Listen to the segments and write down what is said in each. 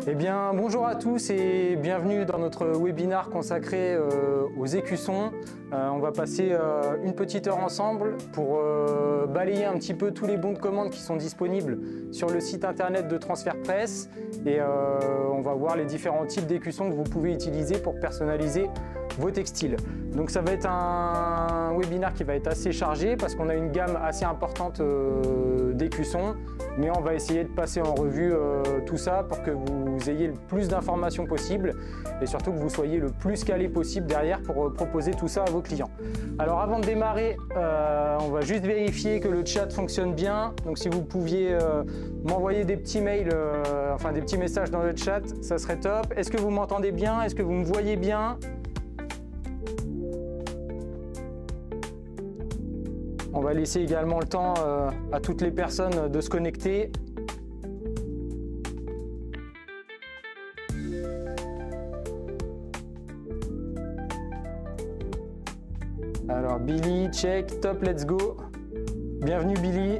Eh bien, bonjour à tous et bienvenue dans notre webinaire consacré aux écussons. On va passer une petite heure ensemble pour balayer un petit peu tous les bons de commande qui sont disponibles sur le site internet de Transfert Presse et on va voir les différents types d'écussons que vous pouvez utiliser pour personnaliser vos textiles. Donc ça va être un webinaire qui va être assez chargé parce qu'on a une gamme assez importante d'écussons, mais on va essayer de passer en revue tout ça pour que vous ayez le plus d'informations possible et surtout que vous soyez le plus calé possible derrière pour proposer tout ça à vos clients. Alors avant de démarrer, on va juste vérifier que le chat fonctionne bien. Donc si vous pouviez m'envoyer des petits mails, enfin des petits messages dans le chat, ça serait top. Est-ce que vous m'entendez bien? Est-ce que vous me voyez bien? On va laisser également le temps à toutes les personnes de se connecter. Alors Billy, check, top, let's go. Bienvenue Billy.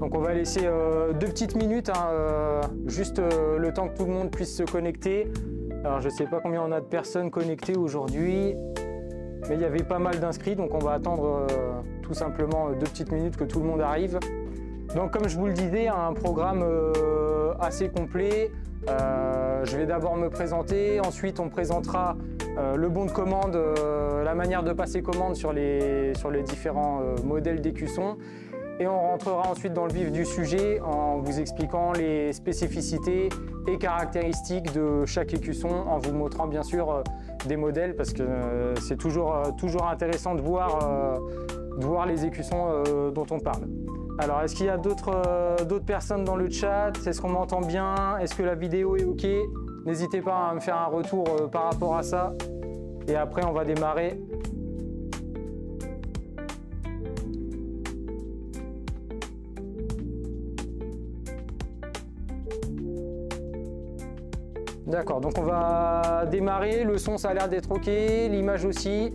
Donc on va laisser 2 petites minutes, juste le temps que tout le monde puisse se connecter. Alors je ne sais pas combien on a de personnes connectées aujourd'hui, mais il y avait pas mal d'inscrits, donc on va attendre tout simplement 2 petites minutes que tout le monde arrive. Donc comme je vous le disais, un programme assez complet. Je vais d'abord me présenter, ensuite on présentera le bon de commande, la manière de passer commande sur les différents modèles d'écussons. Et on rentrera ensuite dans le vif du sujet en vous expliquant les spécificités et caractéristiques de chaque écusson, en vous montrant bien sûr des modèles parce que c'est toujours intéressant de voir les écussons dont on parle. Alors, est-ce qu'il y a d'autres personnes dans le chat? Est-ce qu'on m'entend bien? Est-ce que la vidéo est OK? N'hésitez pas à me faire un retour par rapport à ça. Et après, on va démarrer. D'accord, donc on va démarrer. Le son, ça a l'air d'être OK, l'image aussi.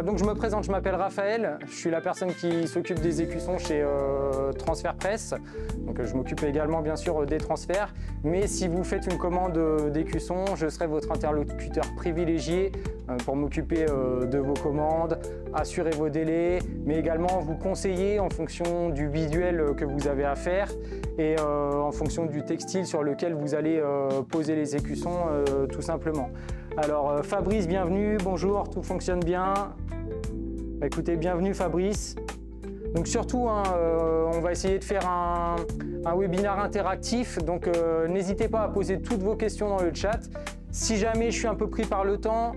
Donc je me présente, je m'appelle Raphaël, je suis la personne qui s'occupe des écussons chez Transfert Presse. Donc je m'occupe également bien sûr des transferts, mais si vous faites une commande d'écussons, je serai votre interlocuteur privilégié pour m'occuper de vos commandes, assurer vos délais, mais également vous conseiller en fonction du visuel que vous avez à faire et en fonction du textile sur lequel vous allez poser les écussons tout simplement. Alors Fabrice, bienvenue, bonjour, tout fonctionne bien. Écoutez, bienvenue Fabrice. Donc surtout, on va essayer de faire un webinaire interactif, donc n'hésitez pas à poser toutes vos questions dans le chat. Si jamais je suis un peu pris par le temps,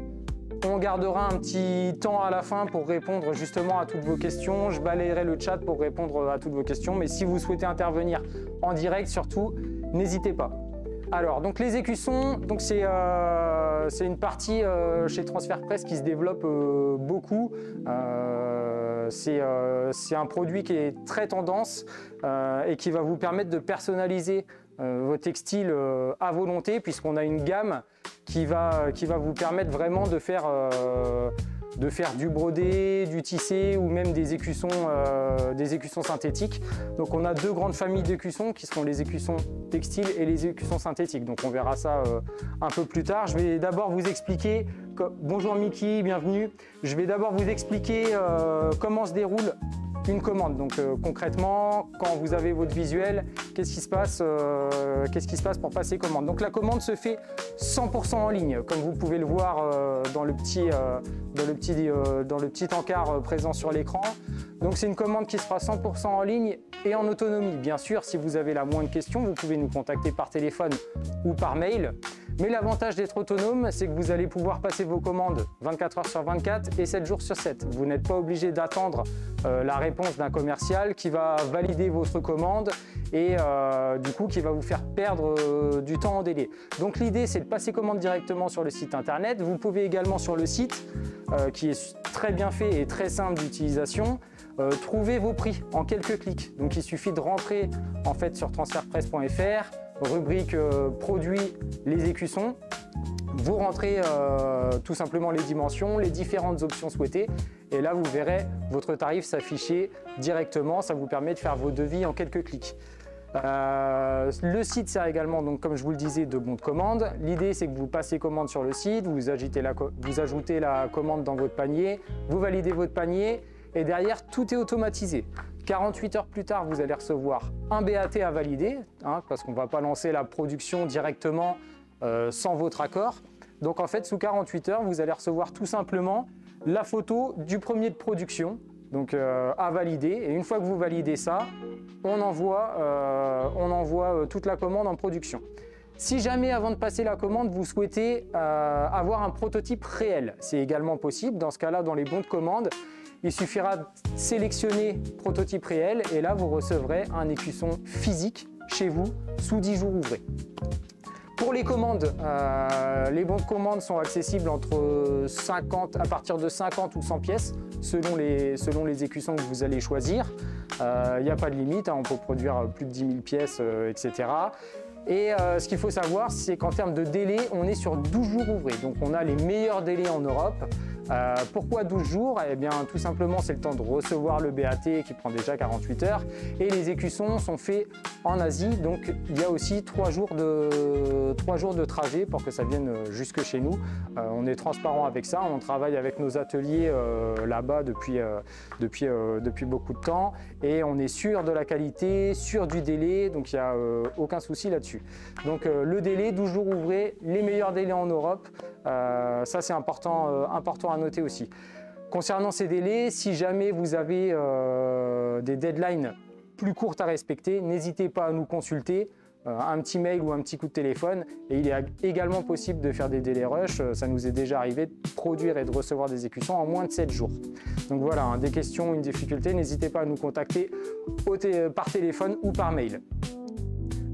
on gardera un petit temps à la fin pour répondre justement à toutes vos questions. Je balayerai le chat pour répondre à toutes vos questions, mais si vous souhaitez intervenir en direct, surtout, n'hésitez pas. Alors, donc les écussons, c'est une partie chez Transfert Presse qui se développe beaucoup. C'est un produit qui est très tendance et qui va vous permettre de personnaliser vos textiles à volonté, puisqu'on a une gamme qui va vous permettre vraiment de faire du brodé, du tissé ou même des écussons synthétiques. Donc on a 2 grandes familles d'écussons qui sont les écussons textiles et les écussons synthétiques. Donc on verra ça un peu plus tard. Je vais d'abord vous expliquer, bonjour Mickey, bienvenue. Je vais d'abord vous expliquer comment se déroule une commande. Donc concrètement, quand vous avez votre visuel, qu'est-ce qui se passe pour passer commande? Donc la commande se fait 100% en ligne, comme vous pouvez le voir dans le petit encart présent sur l'écran. Donc c'est une commande qui sera 100% en ligne et en autonomie. Bien sûr, si vous avez la moindre question, vous pouvez nous contacter par téléphone ou par mail. Mais l'avantage d'être autonome, c'est que vous allez pouvoir passer vos commandes 24 heures sur 24 et 7 jours sur 7. Vous n'êtes pas obligé d'attendre la réponse d'un commercial qui va valider votre commande et du coup qui va vous faire perdre du temps en délai. Donc l'idée, c'est de passer commande directement sur le site internet. Vous pouvez également sur le site, qui est très bien fait et très simple d'utilisation, trouver vos prix en quelques clics. Donc il suffit de rentrer en fait sur transfertpresse.fr, rubrique produits, les écussons. Vous rentrez tout simplement les dimensions, les différentes options souhaitées et là vous verrez votre tarif s'afficher directement. Ça vous permet de faire vos devis en quelques clics. Le site sert également, donc, comme je vous le disais, de bon de commande. L'idée c'est que vous passez commande sur le site, vous ajoutez la commande dans votre panier, vous validez votre panier et derrière tout est automatisé. 48 heures plus tard, vous allez recevoir un BAT à valider, parce qu'on ne va pas lancer la production directement sans votre accord. Donc en fait, sous 48 heures, vous allez recevoir tout simplement la photo du premier de production, donc à valider. Et une fois que vous validez ça, on envoie toute la commande en production. Si jamais, avant de passer la commande, vous souhaitez avoir un prototype réel, c'est également possible. Dans ce cas-là, dans les bons de commande, il suffira de sélectionner prototype réel et là, vous recevrez un écusson physique chez vous sous 10 jours ouvrés. Pour les commandes, les bons de commande sont accessibles à partir de 50 ou 100 pièces selon les écussons que vous allez choisir. Il n'y a pas de limite, on peut produire plus de 10 000 pièces, etc. Et ce qu'il faut savoir, c'est qu'en termes de délai, on est sur 12 jours ouvrés. Donc on a les meilleurs délais en Europe. Pourquoi 12 jours? Eh bien, tout simplement, c'est le temps de recevoir le BAT qui prend déjà 48 heures. Et les écussons sont faits en Asie, donc il y a aussi 3 jours de trajet pour que ça vienne jusque chez nous. On est transparent avec ça, on travaille avec nos ateliers là-bas depuis beaucoup de temps et on est sûr de la qualité, sûr du délai, donc il n'y a aucun souci là-dessus. Donc le délai, 12 jours ouvrés, les meilleurs délais en Europe, ça c'est important à noter aussi. Concernant ces délais, si jamais vous avez des deadlines plus courtes à respecter, n'hésitez pas à nous consulter, un petit mail ou un petit coup de téléphone. Et il est également possible de faire des délais rush. Ça nous est déjà arrivé de produire et de recevoir des écussons en moins de 7 jours. Donc voilà, des questions, une difficulté, n'hésitez pas à nous contacter par téléphone ou par mail.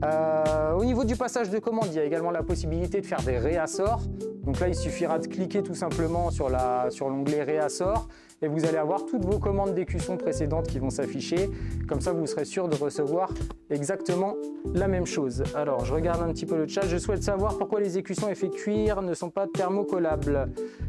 Au niveau du passage de commande, il y a également la possibilité de faire des réassorts. Donc là, il suffira de cliquer tout simplement sur l'onglet réassort et vous allez avoir toutes vos commandes d'écussons précédentes qui vont s'afficher. Comme ça, vous serez sûr de recevoir exactement la même chose. Alors, je regarde un petit peu le chat. Je souhaite savoir pourquoi les écussons effet cuir ne sont pas thermocollables.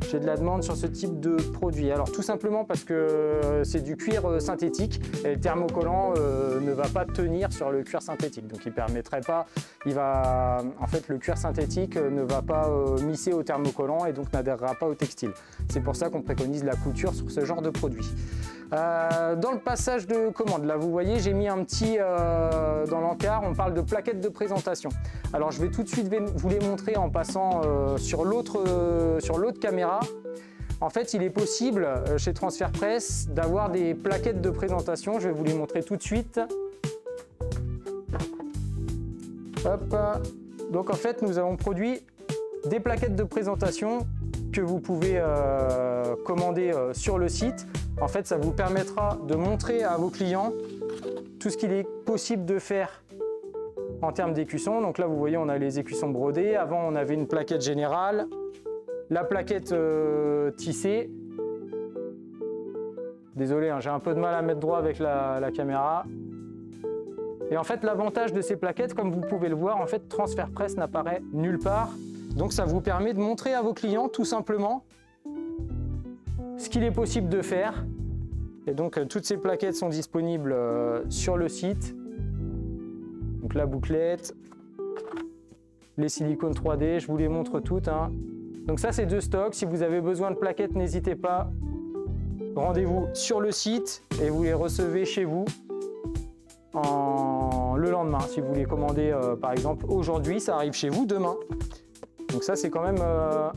J'ai de la demande sur ce type de produit. Alors, tout simplement parce que c'est du cuir synthétique et le thermocollant ne va pas tenir sur le cuir synthétique. Donc, il permettrait pas. En fait, le cuir synthétique ne va pas misser au thermocollant et donc n'adhérera pas au textile. C'est pour ça qu'on préconise la couture sur ce genre de produit. Dans le passage de commande, là vous voyez, j'ai mis un petit dans l'encart, on parle de plaquettes de présentation. Alors je vais tout de suite vous les montrer en passant sur l'autre caméra. En fait, il est possible chez Transfer Press d'avoir des plaquettes de présentation. Je vais vous les montrer tout de suite. Hop. Donc en fait, nous avons produit des plaquettes de présentation que vous pouvez commander sur le site. En fait, ça vous permettra de montrer à vos clients tout ce qu'il est possible de faire en termes d'écussons. Donc là, vous voyez, on a les écussons brodés. Avant, on avait une plaquette générale, la plaquette tissée. Désolé, hein, j'ai un peu de mal à mettre droit avec la caméra. Et en fait, l'avantage de ces plaquettes, comme vous pouvez le voir, en fait, Transfer Press n'apparaît nulle part. Donc ça vous permet de montrer à vos clients tout simplement ce qu'il est possible de faire. Et donc toutes ces plaquettes sont disponibles sur le site. Donc la bouclette, les silicones 3D, je vous les montre toutes. Donc ça c'est de stock. Si vous avez besoin de plaquettes, n'hésitez pas. Rendez-vous sur le site et vous les recevez chez vous le lendemain. Si vous les commandez par exemple aujourd'hui, ça arrive chez vous demain. Donc ça, c'est quand même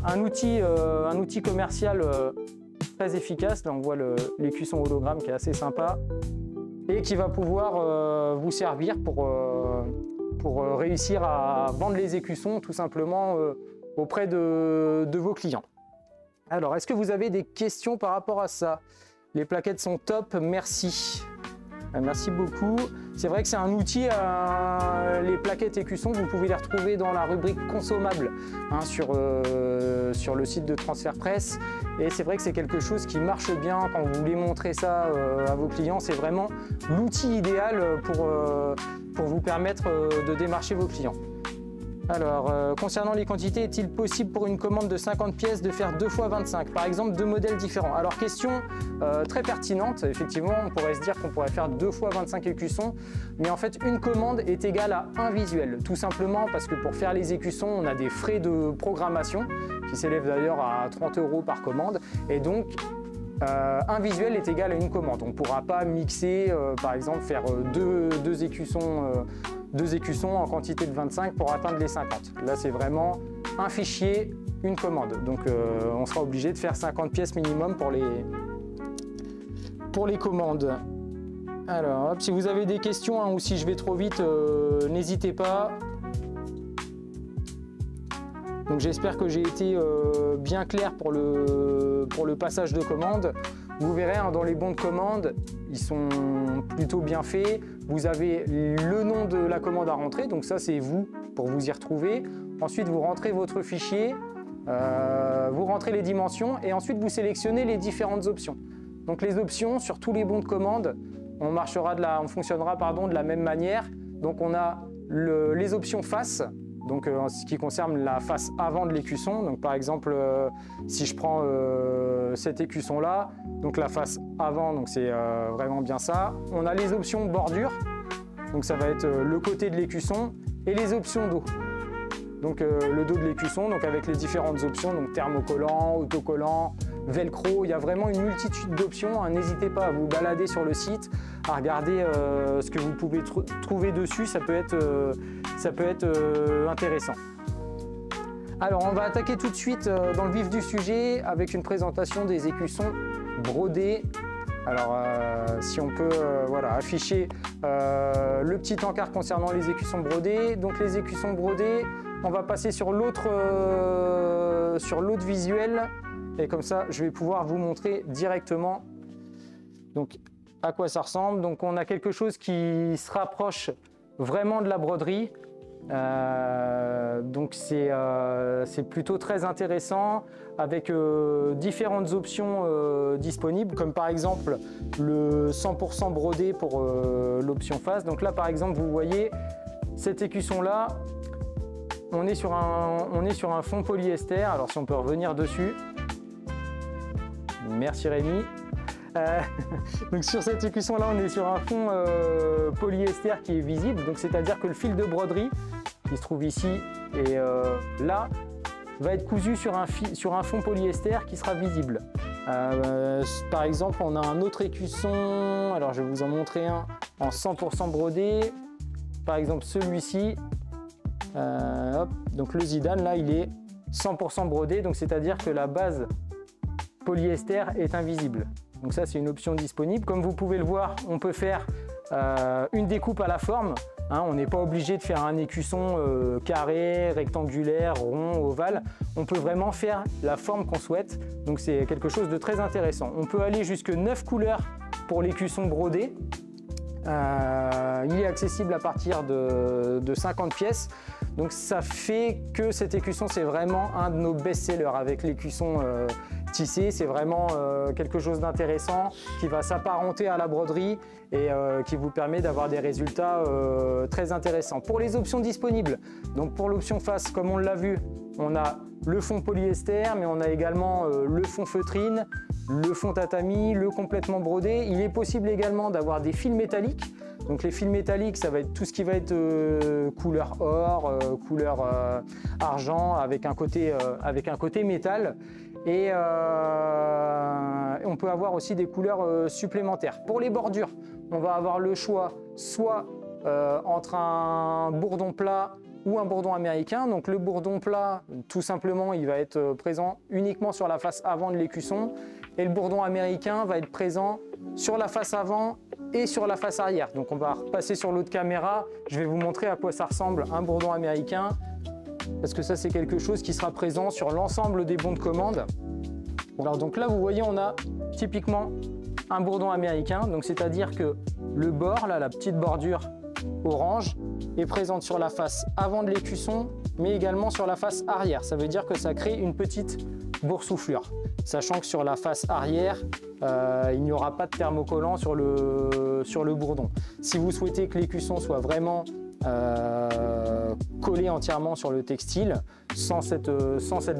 un outil commercial très efficace. Là, on voit l'écusson hologramme qui est assez sympa et qui va pouvoir vous servir pour réussir à vendre les écussons tout simplement auprès de vos clients. Alors, est-ce que vous avez des questions par rapport à ça? Les plaquettes sont top, merci. Merci beaucoup. C'est vrai que c'est un outil, les plaquettes écussons, vous pouvez les retrouver dans la rubrique consommables sur le site de Transfer Press. Et c'est vrai que c'est quelque chose qui marche bien quand vous voulez montrer ça à vos clients. C'est vraiment l'outil idéal pour vous permettre de démarcher vos clients. Alors, concernant les quantités, est-il possible pour une commande de 50 pièces de faire 2 fois 25? Par exemple, 2 modèles différents. Alors, question très pertinente. Effectivement, on pourrait se dire qu'on pourrait faire 2 fois 25 écussons. Mais en fait, une commande est égale à un visuel. Tout simplement parce que pour faire les écussons, on a des frais de programmation qui s'élèvent d'ailleurs à 30 € par commande. Et donc, un visuel est égal à une commande. On ne pourra pas mixer, par exemple, faire deux écussons en quantité de 25 pour atteindre les 50. Là, c'est vraiment un fichier, une commande. Donc, on sera obligé de faire 50 pièces minimum pour les commandes. Alors, hop, si vous avez des questions hein, ou si je vais trop vite, n'hésitez pas. Donc j'espère que j'ai été bien clair pour le passage de commande. Vous verrez hein, dans les bons de commande, ils sont plutôt bien faits. Vous avez le nom de la commande à rentrer, donc ça c'est vous pour vous y retrouver. Ensuite vous rentrez votre fichier, vous rentrez les dimensions et ensuite vous sélectionnez les différentes options. Donc les options sur tous les bons de commande, on fonctionnera de la même manière. Donc on a les options face. Donc en ce qui concerne la face avant de l'écusson, donc par exemple si je prends cet écusson là, donc la face avant, donc c'est vraiment bien ça. On a les options bordure, donc ça va être le côté de l'écusson, et les options dos. Donc le dos de l'écusson, donc avec les différentes options, donc thermocollant, autocollant, velcro, il y a vraiment une multitude d'options. Hein. N'hésitez pas à vous balader sur le site, à regarder ce que vous pouvez trouver dessus, ça peut être intéressant. Alors on va attaquer tout de suite dans le vif du sujet avec une présentation des écussons brodés. Alors si on peut afficher le petit encart concernant les écussons brodés. Donc les écussons brodés, on va passer sur l'autre visuel et comme ça je vais pouvoir vous montrer directement donc à quoi ça ressemble. Donc on a quelque chose qui se rapproche vraiment de la broderie. Donc c'est plutôt très intéressant avec différentes options disponibles, comme par exemple le 100% brodé pour l'option face. Donc là par exemple vous voyez cet écusson là, on est sur un fond polyester. Alors si on peut revenir dessus, merci Rémi. Donc sur cet écusson là on est sur un fond polyester qui est visible, donc c'est-à-dire que le fil de broderie qui se trouve ici et là va être cousu sur un fond polyester qui sera visible. Par exemple on a un autre écusson, alors je vais vous en montrer un en 100% brodé, par exemple celui-ci, donc le Zidane là il est 100% brodé, donc c'est-à-dire que la base polyester est invisible. Donc ça c'est une option disponible. Comme vous pouvez le voir, on peut faire une découpe à la forme. Hein, on n'est pas obligé de faire un écusson carré, rectangulaire, rond, ovale. On peut vraiment faire la forme qu'on souhaite. Donc c'est quelque chose de très intéressant. On peut aller jusque 9 couleurs pour l'écusson brodé. Il est accessible à partir de 50 pièces. Donc ça fait que cet écusson c'est vraiment un de nos best-sellers avec l'écusson tissé. C'est vraiment quelque chose d'intéressant qui va s'apparenter à la broderie et qui vous permet d'avoir des résultats très intéressants. Pour les options disponibles, donc pour l'option face, comme on l'a vu, on a le fond polyester, mais on a également le fond feutrine, le fond tatami, le complètement brodé. Il est possible également d'avoir des fils métalliques. Donc les fils métalliques, ça va être tout ce qui va être couleur or, couleur argent, avec un côté métal. Et on peut avoir aussi des couleurs supplémentaires. Pour les bordures, on va avoir le choix soit entre un bourdon plat ou un bourdon américain. Donc le bourdon plat, tout simplement, il va être présent uniquement sur la face avant de l'écusson. Et le bourdon américain va être présent sur la face avant et sur la face arrière. Donc on va repasser sur l'autre caméra. Je vais vous montrer à quoi ça ressemble un bourdon américain, parce que ça c'est quelque chose qui sera présent sur l'ensemble des bons de commande. Alors donc là vous voyez on a typiquement un bourdon américain, donc c'est-à-dire que le bord, là, la petite bordure orange, est présente sur la face avant de l'écusson, mais également sur la face arrière. Ça veut dire que ça crée une petite boursouflure, sachant que sur la face arrière, il n'y aura pas de thermocollant sur le bourdon. Si vous souhaitez que l'écusson soit vraiment collé entièrement sur le textile, sans cette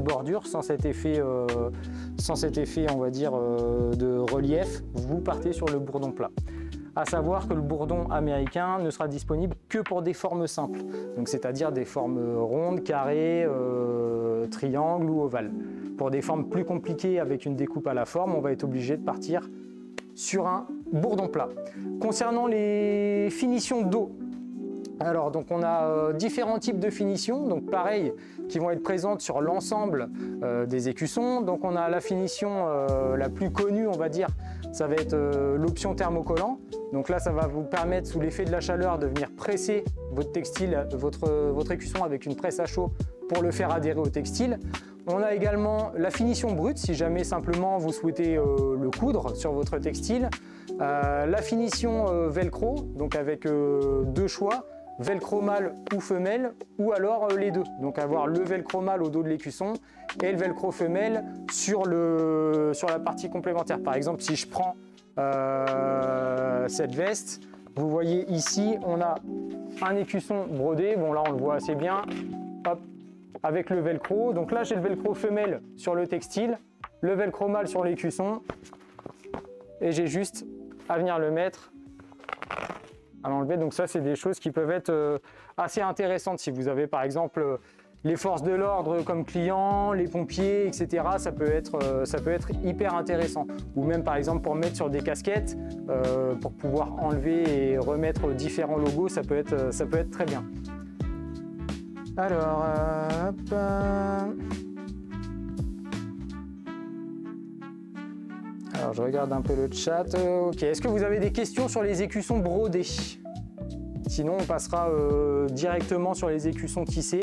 bordure, sans cet effet, on va dire, de relief. Vous partez sur le bourdon plat. À savoir que le bourdon américain ne sera disponible que pour des formes simples, donc c'est-à-dire des formes rondes, carrées, triangles ou ovales. Pour des formes plus compliquées avec une découpe à la forme, on va être obligé de partir sur un bourdon plat. Concernant les finitions dos, alors donc on a différents types de finitions, donc pareil, qui vont être présentes sur l'ensemble des écussons. Donc on a la finition la plus connue, on va dire, ça va être l'option thermocollant. Donc là, ça va vous permettre, sous l'effet de la chaleur, de venir presser votre textile, votre écusson avec une presse à chaud pour le faire adhérer au textile. On a également la finition brute, si jamais simplement vous souhaitez le coudre sur votre textile. La finition velcro, donc avec deux choix, velcro mâle ou femelle, ou alors les deux. Donc avoir le velcro mâle au dos de l'écusson et le velcro femelle sur la partie complémentaire. Par exemple, si je prends cette veste, vous voyez ici, on a un écusson brodé. Bon, là, on le voit assez bien. Hop, avec le velcro. Donc là, j'ai le velcro femelle sur le textile, le velcro mâle sur l'écusson. Et j'ai juste à venir le mettre, à l'enlever. Donc ça, c'est des choses qui peuvent être assez intéressantes. Si vous avez, par exemple, les forces de l'ordre comme clients, les pompiers, etc., ça peut être hyper intéressant. Ou même, par exemple, pour mettre sur des casquettes, pour pouvoir enlever et remettre différents logos, ça peut être très bien. Alors, hop. Alors, je regarde un peu le chat. Ok, est-ce que vous avez des questions sur les écussons brodés? Sinon, on passera directement sur les écussons tissés.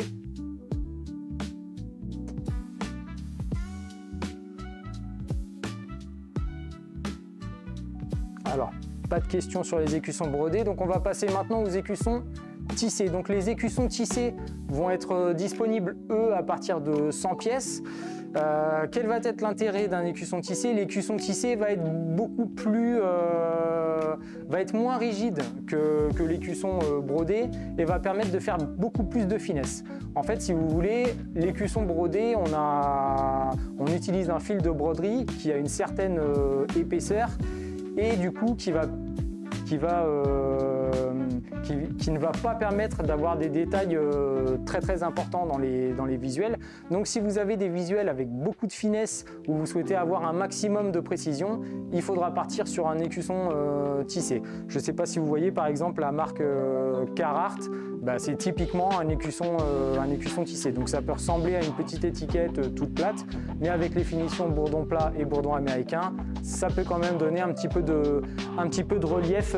Alors, pas de questions sur les écussons brodés, donc on va passer maintenant aux écussons tissés. Donc les écussons tissés vont être disponibles, eux, à partir de 100 pièces. Quel va être l'intérêt d'un écusson tissé? L'écusson tissé va être beaucoup plus, va être moins rigide que l'écusson brodé et va permettre de faire beaucoup plus de finesse. En fait, si vous voulez, l'écusson brodé, on utilise un fil de broderie qui a une certaine épaisseur et du coup qui ne va pas permettre d'avoir des détails très importants dans les visuels. Donc si vous avez des visuels avec beaucoup de finesse ou vous souhaitez avoir un maximum de précision, il faudra partir sur un écusson tissé. Je ne sais pas si vous voyez par exemple la marque Carhartt, c'est typiquement un écusson tissé. Donc ça peut ressembler à une petite étiquette toute plate, mais avec les finitions bourdon plat et bourdon américain, ça peut quand même donner un petit peu de relief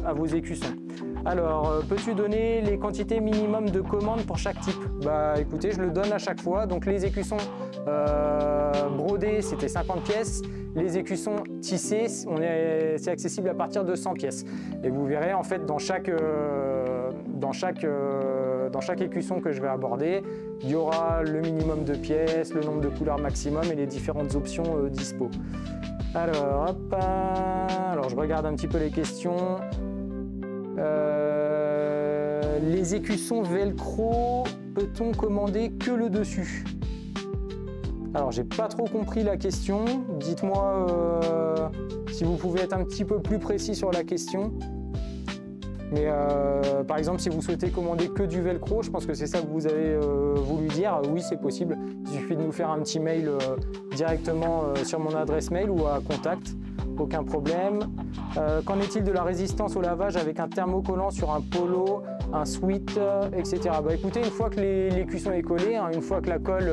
à vos écussons. Alors, peux-tu donner les quantités minimum de commandes pour chaque type? Écoutez, je le donne à chaque fois. Donc les écussons brodés, c'était 50 pièces. Les écussons tissés, c'est accessible à partir de 100 pièces. Et vous verrez, en fait, dans chaque écusson que je vais aborder, il y aura le minimum de pièces, le nombre de couleurs maximum et les différentes options dispo. Alors, hop, alors je regarde un petit peu les questions. Les écussons velcro, peut-on commander que le dessus? Alors, j'ai pas trop compris la question. Dites-moi si vous pouvez être un petit peu plus précis sur la question. Mais par exemple, si vous souhaitez commander que du velcro, je pense que c'est ça que vous avez voulu dire. Oui, c'est possible. Il suffit de nous faire un petit mail directement sur mon adresse mail ou à contact. Aucun problème. Qu'en est-il de la résistance au lavage avec un thermocollant sur un polo, un sweat, etc. Écoutez, une fois que l'écusson est collé, une fois que la colle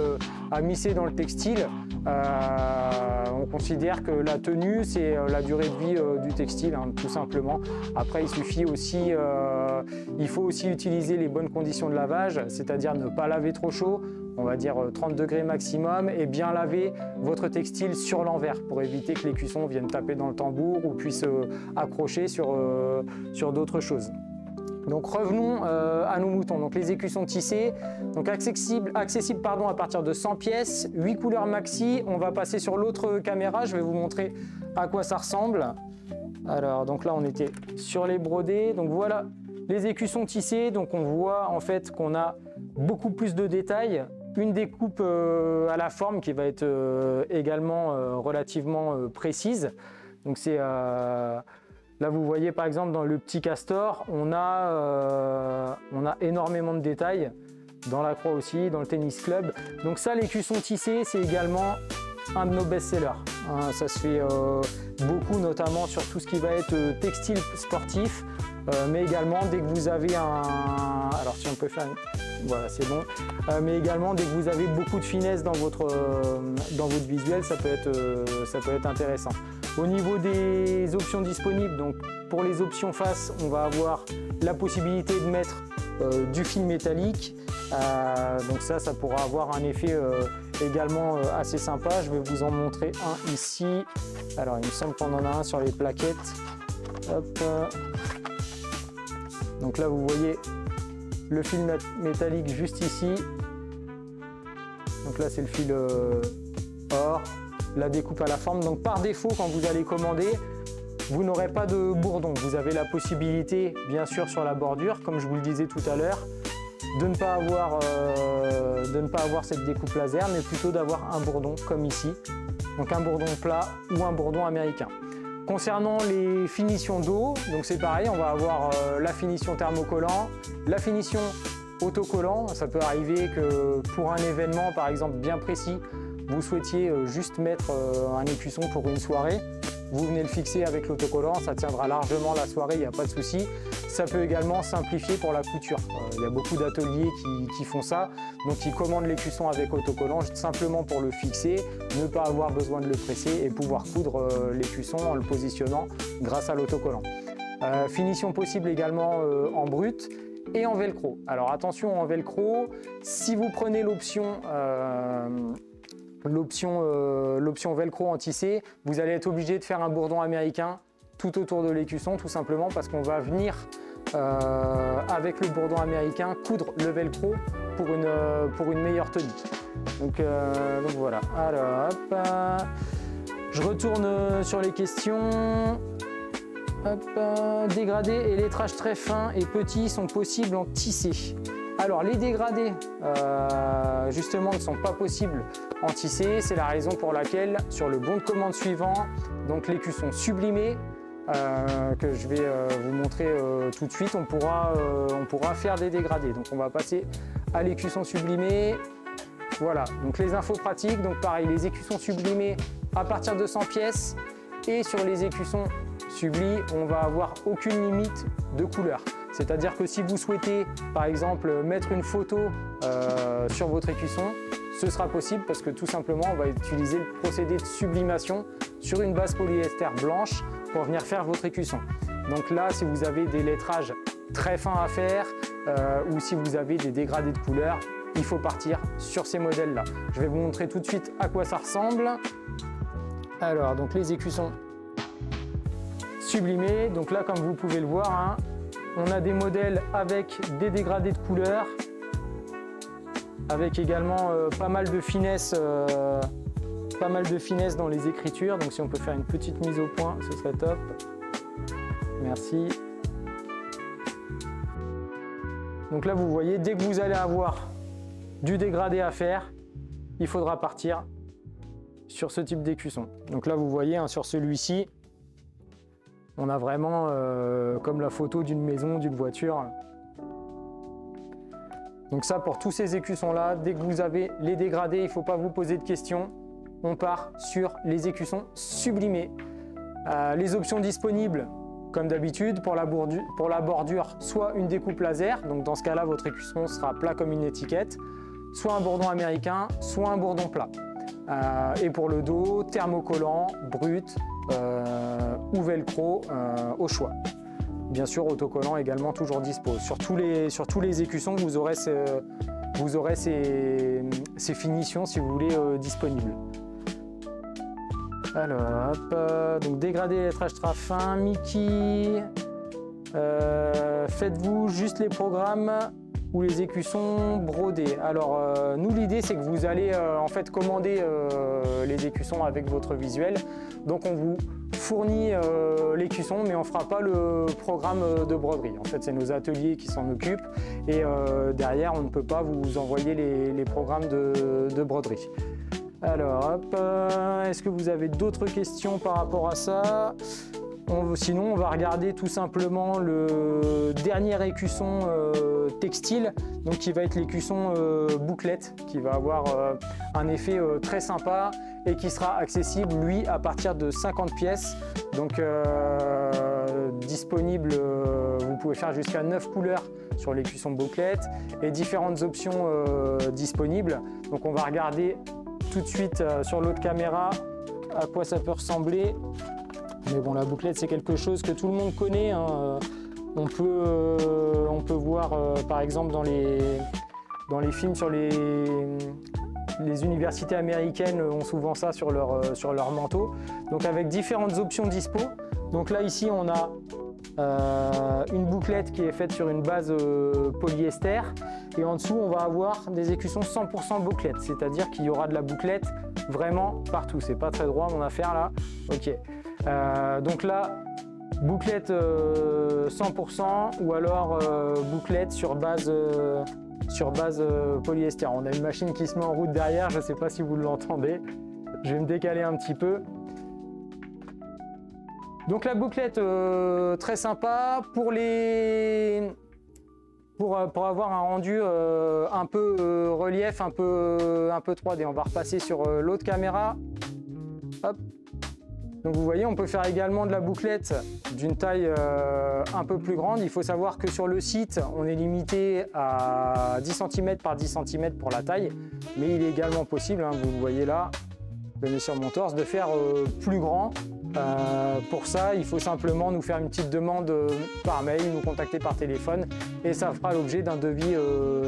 a missé dans le textile, on considère que la tenue, c'est la durée de vie du textile, tout simplement. Après, il faut aussi utiliser les bonnes conditions de lavage, c'est-à-dire ne pas laver trop chaud, on va dire 30 degrés maximum, et bien laver votre textile sur l'envers pour éviter que l'écusson vienne taper dans le tambour ou puisse accrocher sur d'autres choses. Donc revenons à nos moutons. Donc les écussons tissés, donc accessibles à partir de 100 pièces, 8 couleurs maxi. On va passer sur l'autre caméra, je vais vous montrer à quoi ça ressemble. Alors donc là on était sur les brodés, donc voilà Les écussons tissés, donc on voit en fait qu'on a beaucoup plus de détails, une découpe à la forme qui va être également relativement précise. Donc c'est là vous voyez par exemple dans le petit castor, on a énormément de détails, dans la croix aussi, dans le tennis club. Donc ça, l'écusson tissé, c'est également un de nos best-sellers. Ça se fait beaucoup, notamment sur tout ce qui va être textile sportif, mais également dès que vous avez un... Alors si on peut faire... Voilà, c'est bon. Mais également dès que vous avez beaucoup de finesse dans votre visuel, ça peut être intéressant. Au niveau des options disponibles, donc pour les options face, on va avoir la possibilité de mettre du fil métallique. Donc ça pourra avoir un effet également assez sympa. Je vais vous en montrer un ici. Alors il me semble qu'on en a un sur les plaquettes. Hop. Donc là vous voyez le fil métallique juste ici. Donc là c'est le fil or, la découpe à la forme. Donc par défaut quand vous allez commander, vous n'aurez pas de bourdon. Vous avez la possibilité bien sûr sur la bordure, comme je vous le disais tout à l'heure, de ne pas avoir cette découpe laser, mais plutôt d'avoir un bourdon comme ici. Donc un bourdon plat ou un bourdon américain. Concernant les finitions d'eau, donc c'est pareil, on va avoir la finition thermocollant, la finition autocollant. Ça peut arriver que pour un événement par exemple bien précis, vous souhaitiez juste mettre un écusson pour une soirée. Vous venez le fixer avec l'autocollant, ça tiendra largement la soirée, il n'y a pas de souci. Ça peut également simplifier pour la couture. Il y a beaucoup d'ateliers qui font ça, donc ils commandent l'écusson avec autocollant simplement pour le fixer, ne pas avoir besoin de le presser et pouvoir coudre l'écusson en le positionnant grâce à l'autocollant. Finition possible également en brut et en velcro. Alors attention en velcro, si vous prenez l'option velcro en tissé, vous allez être obligé de faire un bourdon américain tout autour de l'écusson, tout simplement parce qu'on va venir avec le bourdon américain coudre le velcro pour une meilleure tenue. Donc voilà. Alors hop, je retourne sur les questions. Hop, dégradés et lettrage très fin et petit sont possibles en tissé. Alors les dégradés justement ne sont pas possibles en tissé, c'est la raison pour laquelle sur le bon de commande suivant, donc l'écusson sublimé que je vais vous montrer tout de suite, on pourra faire des dégradés. Donc on va passer à l'écusson sublimé. Voilà, donc les infos pratiques, donc pareil, les écussons sublimés à partir de 100 pièces et sur les écussons Subli, on va avoir aucune limite de couleur. C'est-à-dire que si vous souhaitez, par exemple, mettre une photo sur votre écusson, ce sera possible parce que tout simplement, on va utiliser le procédé de sublimation sur une base polyester blanche pour venir faire votre écusson. Donc là, si vous avez des lettrages très fins à faire ou si vous avez des dégradés de couleurs, il faut partir sur ces modèles-là. Je vais vous montrer tout de suite à quoi ça ressemble. Alors, donc les écussons sublimés. Donc là, comme vous pouvez le voir, hein, on a des modèles avec des dégradés de couleurs, avec également pas mal de finesse dans les écritures. Donc si on peut faire une petite mise au point, ce serait top. Merci. Donc là, vous voyez, dès que vous allez avoir du dégradé à faire, il faudra partir sur ce type d'écusson. Donc là, vous voyez, hein, sur celui-ci, on a vraiment comme la photo d'une maison, d'une voiture. Donc ça, pour tous ces écussons-là, dès que vous avez les dégradés, il ne faut pas vous poser de questions. On part sur les écussons sublimés. Les options disponibles, comme d'habitude, pour la bordure, soit une découpe laser, donc dans ce cas-là, votre écusson sera plat comme une étiquette, soit un bourdon américain, soit un bourdon plat. Et pour le dos, thermocollant, brut ou velcro au choix. Bien sûr, autocollant également toujours dispo. Sur tous les écussons, vous aurez ces finitions, si vous voulez, disponibles. Alors, hop, donc dégradé lettrage très fin, Mickey. Faites-vous juste les programmes ou les écussons brodés. Alors, nous, l'idée, c'est que vous allez en fait commander les écussons avec votre visuel. Donc, on vous fournit l'écusson, mais on ne fera pas le programme de broderie. En fait, c'est nos ateliers qui s'en occupent et derrière, on ne peut pas vous envoyer les programmes de broderie. Alors, hop, est-ce que vous avez d'autres questions par rapport à ça? Sinon, on va regarder tout simplement le dernier écusson textile, donc qui va être l'écusson bouclette, qui va avoir un effet très sympa et qui sera accessible, lui, à partir de 50 pièces. Donc, disponible, vous pouvez faire jusqu'à 9 couleurs sur l'écusson bouclette et différentes options disponibles. Donc, on va regarder tout de suite sur l'autre caméra à quoi ça peut ressembler. Mais bon, la bouclette, c'est quelque chose que tout le monde connaît, hein. On peut voir, par exemple, dans les films sur les universités américaines ont souvent ça sur leur manteau. Donc, avec différentes options dispo. Donc là, ici, on a une bouclette qui est faite sur une base polyester. Et en dessous, on va avoir des écussons 100% bouclette. C'est-à-dire qu'il y aura de la bouclette vraiment partout. C'est pas très droit, mon affaire, là. OK. Donc là, bouclette 100% ou alors bouclette sur base polyester. On a une machine qui se met en route derrière, je ne sais pas si vous l'entendez. Je vais me décaler un petit peu. Donc la bouclette très sympa pour avoir un rendu un peu relief, un peu 3D. On va repasser sur l'autre caméra. Hop. Donc vous voyez, on peut faire également de la bouclette d'une taille un peu plus grande. Il faut savoir que sur le site, on est limité à 10 cm par 10 cm pour la taille. Mais il est également possible, hein, vous le voyez là, je le mets sur mon torse, de faire plus grand. Pour ça, il faut simplement nous faire une petite demande par mail, nous contacter par téléphone et ça fera l'objet d'un devis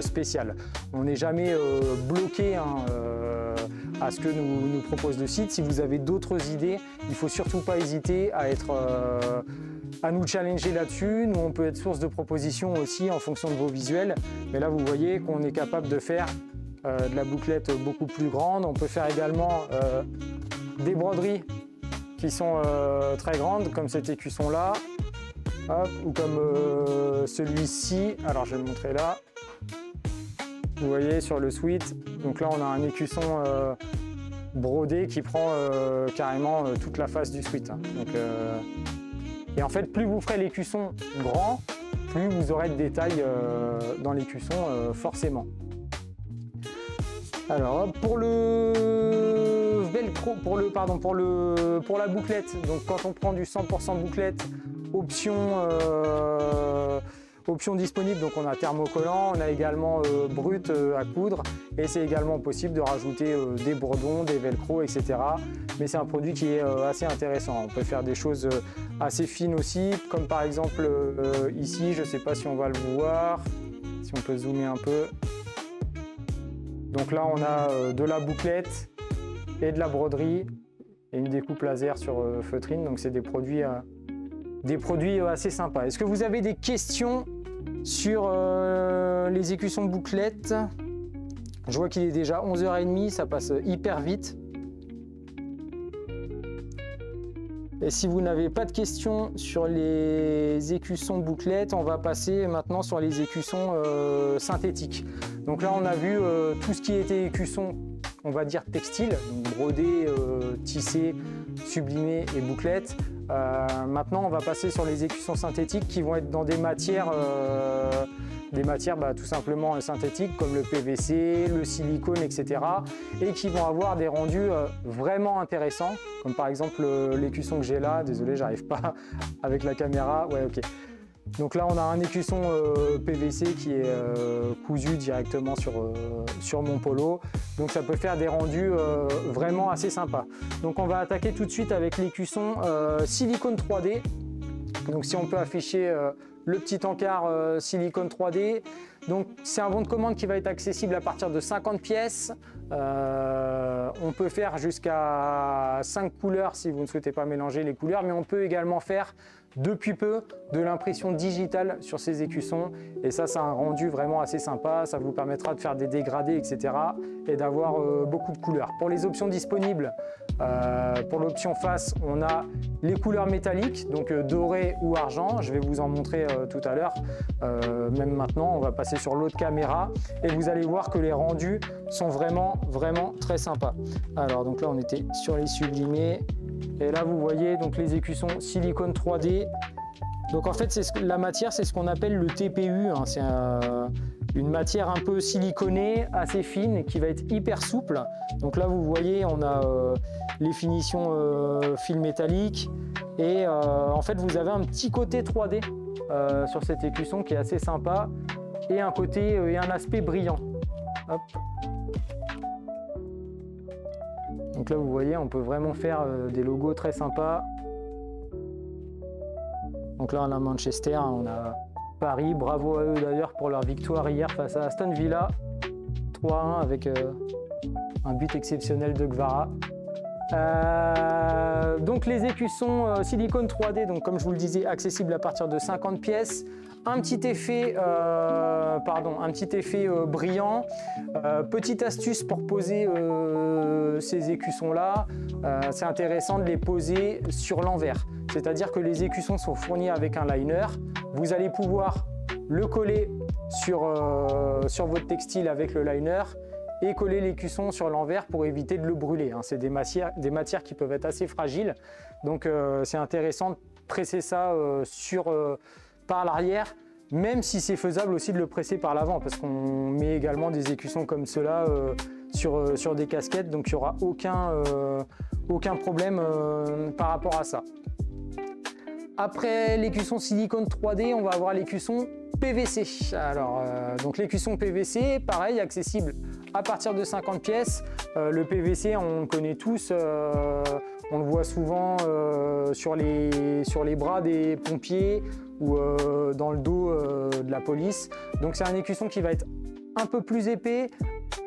spécial. On n'est jamais bloqué à ce que nous propose le site. Si vous avez d'autres idées, il ne faut surtout pas hésiter à nous challenger là-dessus. Nous, on peut être source de propositions aussi en fonction de vos visuels. Mais là, vous voyez qu'on est capable de faire de la bouclette beaucoup plus grande. On peut faire également des broderies qui sont très grandes, comme cet écusson-là, ou comme celui-ci. Alors, je vais le montrer là. Vous voyez, sur le sweat. Donc là, on a un écusson brodé qui prend carrément toute la face du sweat. Hein. Donc, et en fait, plus vous ferez l'écusson grand, plus vous aurez de détails dans l'écusson, forcément. Alors, pour le velcro, pour la bouclette, donc quand on prend du 100% bouclette, option disponible, donc on a thermocollant, on a également brut à coudre et c'est également possible de rajouter des bourdons, des velcro, etc. Mais c'est un produit qui est assez intéressant. On peut faire des choses assez fines aussi, comme par exemple ici, je ne sais pas si on va le voir, si on peut zoomer un peu. Donc là, on a de la bouclette et de la broderie et une découpe laser sur feutrine. Donc c'est des produits assez sympas. Est-ce que vous avez des questions sur les écussons bouclettes? Je vois qu'il est déjà 11h30, ça passe hyper vite. Et si vous n'avez pas de questions sur les écussons bouclettes, on va passer maintenant sur les écussons synthétiques. Donc là, on a vu tout ce qui était écusson, on va dire textile, brodé, tissé, sublimé et bouclette. Maintenant, on va passer sur les écussons synthétiques qui vont être dans des matières tout simplement synthétiques comme le PVC, le silicone, etc. et qui vont avoir des rendus vraiment intéressants, comme par exemple l'écusson que j'ai là. Désolé, j'arrive pas avec la caméra. Ouais, ok. Donc là, on a un écusson PVC qui est cousu directement sur mon polo. Donc ça peut faire des rendus vraiment assez sympas. Donc on va attaquer tout de suite avec l'écusson silicone 3D. Donc si on peut afficher le petit encart silicone 3D. Donc c'est un bon de commande qui va être accessible à partir de 50 pièces. On peut faire jusqu'à 5 couleurs si vous ne souhaitez pas mélanger les couleurs, mais on peut également faire depuis peu de l'impression digitale sur ces écussons et ça a un rendu vraiment assez sympa. Ça vous permettra de faire des dégradés, etc. et d'avoir beaucoup de couleurs. Pour les options disponibles, pour l'option face, on a les couleurs métalliques, donc doré ou argent. Je vais vous en montrer tout à l'heure. Même maintenant, on va passer sur l'autre caméra et vous allez voir que les rendus sont vraiment très sympas. Alors donc là, on était sur les sublimés. Et là, vous voyez donc les écussons silicone 3D. Donc en fait, la matière, c'est ce qu'on appelle le TPU. Hein. C'est une matière un peu siliconée, assez fine, qui va être hyper souple. Donc là, vous voyez, on a les finitions fil métallique. Et en fait, vous avez un petit côté 3D sur cet écusson qui est assez sympa. Et un côté et un aspect brillant. Hop. Donc là, vous voyez, on peut vraiment faire des logos très sympas. Donc là, on a Manchester, on a Paris. Bravo à eux d'ailleurs pour leur victoire hier face à Aston Villa. 3-1 avec un but exceptionnel de Guevara. Donc les écussons silicone 3D, donc comme je vous le disais, accessibles à partir de 50 pièces. Un petit effet brillant. Petite astuce pour poser ces écussons-là, c'est intéressant de les poser sur l'envers. C'est-à-dire que les écussons sont fournis avec un liner. Vous allez pouvoir le coller sur votre textile avec le liner et coller l'écusson sur l'envers pour éviter de le brûler. Hein. C'est des matières qui peuvent être assez fragiles. Donc c'est intéressant de presser ça par l'arrière, même si c'est faisable aussi de le presser par l'avant, parce qu'on met également des écussons comme cela sur des casquettes, donc il n'y aura aucun problème par rapport à ça. Après l'écusson silicone 3D, on va avoir l'écusson PVC. Alors, donc l'écusson PVC, pareil, accessible à partir de 50 pièces. Le PVC, on le connaît tous, on le voit souvent sur les bras des pompiers ou dans le dos de la police. Donc c'est un écusson qui va être un peu plus épais,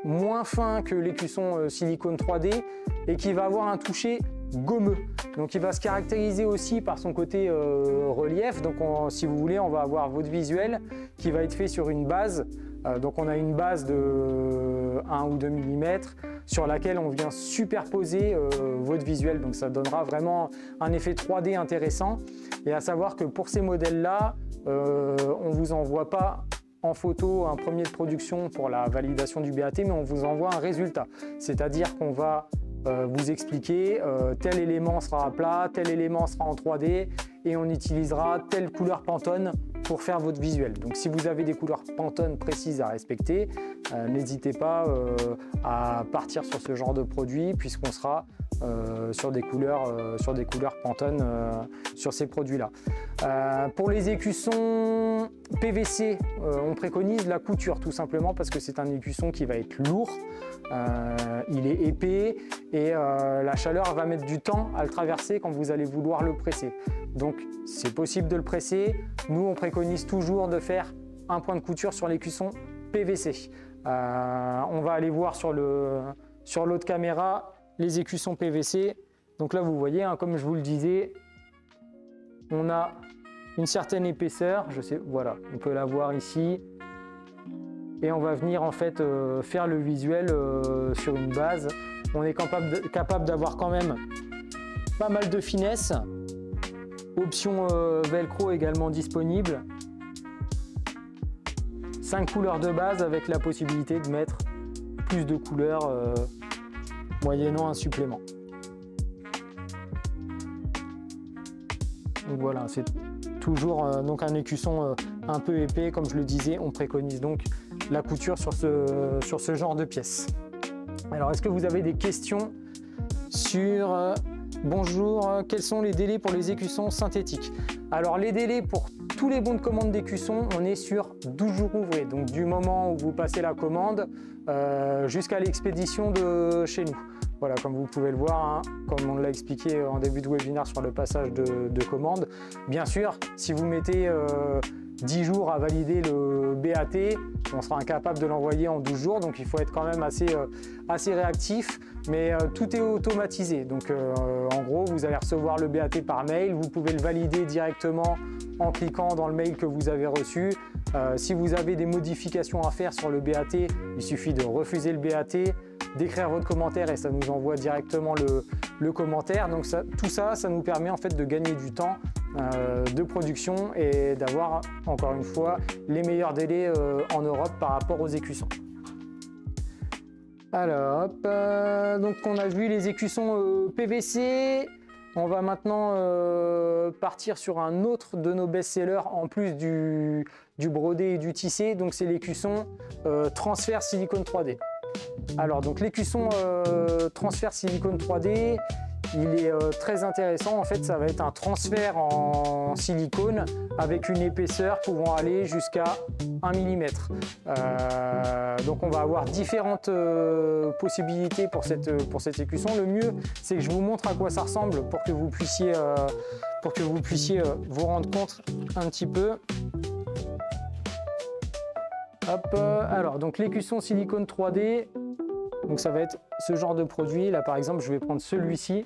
moins fin que l'écusson silicone 3D et qui va avoir un toucher gommeux. Donc il va se caractériser aussi par son côté relief. Donc si vous voulez, on va avoir votre visuel qui va être fait sur une base. Donc on a une base de 1 ou 2 mm sur laquelle on vient superposer votre visuel. Donc ça donnera vraiment un effet 3D intéressant. Et à savoir que pour ces modèles-là, on ne vous envoie pas en photo un premier de production pour la validation du BAT, mais on vous envoie un résultat. C'est-à-dire qu'on va vous expliquer tel élément sera à plat, tel élément sera en 3D et on utilisera telle couleur Pantone pour faire votre visuel. Donc si vous avez des couleurs Pantone précises à respecter, n'hésitez pas à partir sur ce genre de produit puisqu'on sera sur des couleurs Pantone sur ces produits-là. Pour les écussons PVC, on préconise la couture tout simplement parce que c'est un écusson qui va être lourd, il est épais et la chaleur va mettre du temps à le traverser quand vous allez vouloir le presser. Donc c'est possible de le presser. Nous on préconise toujours de faire un point de couture sur l'écusson PVC. On va aller voir sur l'autre caméra les écussons PVC. Donc là vous voyez, hein, comme je vous le disais, on a une certaine épaisseur. Voilà, on peut la voir ici. Et on va venir en fait faire le visuel sur une base. On est capable d'avoir quand même pas mal de finesse. Option velcro également disponible. 5 couleurs de base avec la possibilité de mettre plus de couleurs moyennant un supplément. Donc voilà, c'est toujours donc un écusson un peu épais, comme je le disais. On préconise donc la couture sur ce genre de pièces. Alors, est-ce que vous avez des questions sur bonjour, quels sont les délais pour les écussons synthétiques? Alors, les délais pour tous les bons de commande d'écussons, on est sur 12 jours ouvrés. Donc, du moment où vous passez la commande jusqu'à l'expédition de chez nous. Voilà, comme vous pouvez le voir, hein, comme on l'a expliqué en début de webinaire sur le passage de commande. Bien sûr, si vous mettez 10 jours à valider le BAT, on sera incapable de l'envoyer en 12 jours, donc il faut être quand même assez réactif, mais tout est automatisé. Donc en gros, vous allez recevoir le BAT par mail, vous pouvez le valider directement en cliquant dans le mail que vous avez reçu. Si vous avez des modifications à faire sur le BAT, il suffit de refuser le BAT, d'écrire votre commentaire et ça nous envoie directement le commentaire. Donc tout ça, ça nous permet en fait de gagner du temps de production et d'avoir encore une fois les meilleurs délais en Europe par rapport aux écussons. Alors hop, donc on a vu les écussons PVC. On va maintenant partir sur un autre de nos best-sellers en plus du brodé et du tissé. Donc c'est l'écusson transfert silicone 3D. Alors donc l'écusson transfert silicone 3D, il est très intéressant. En fait, ça va être un transfert en silicone avec une épaisseur pouvant aller jusqu'à 1 mm. Donc on va avoir différentes possibilités pour cet écusson. Le mieux, c'est que je vous montre à quoi ça ressemble pour que vous puissiez vous rendre compte un petit peu. Hop, alors donc l'écusson silicone 3D, donc ça va être ce genre de produit. Là par exemple, je vais prendre celui-ci.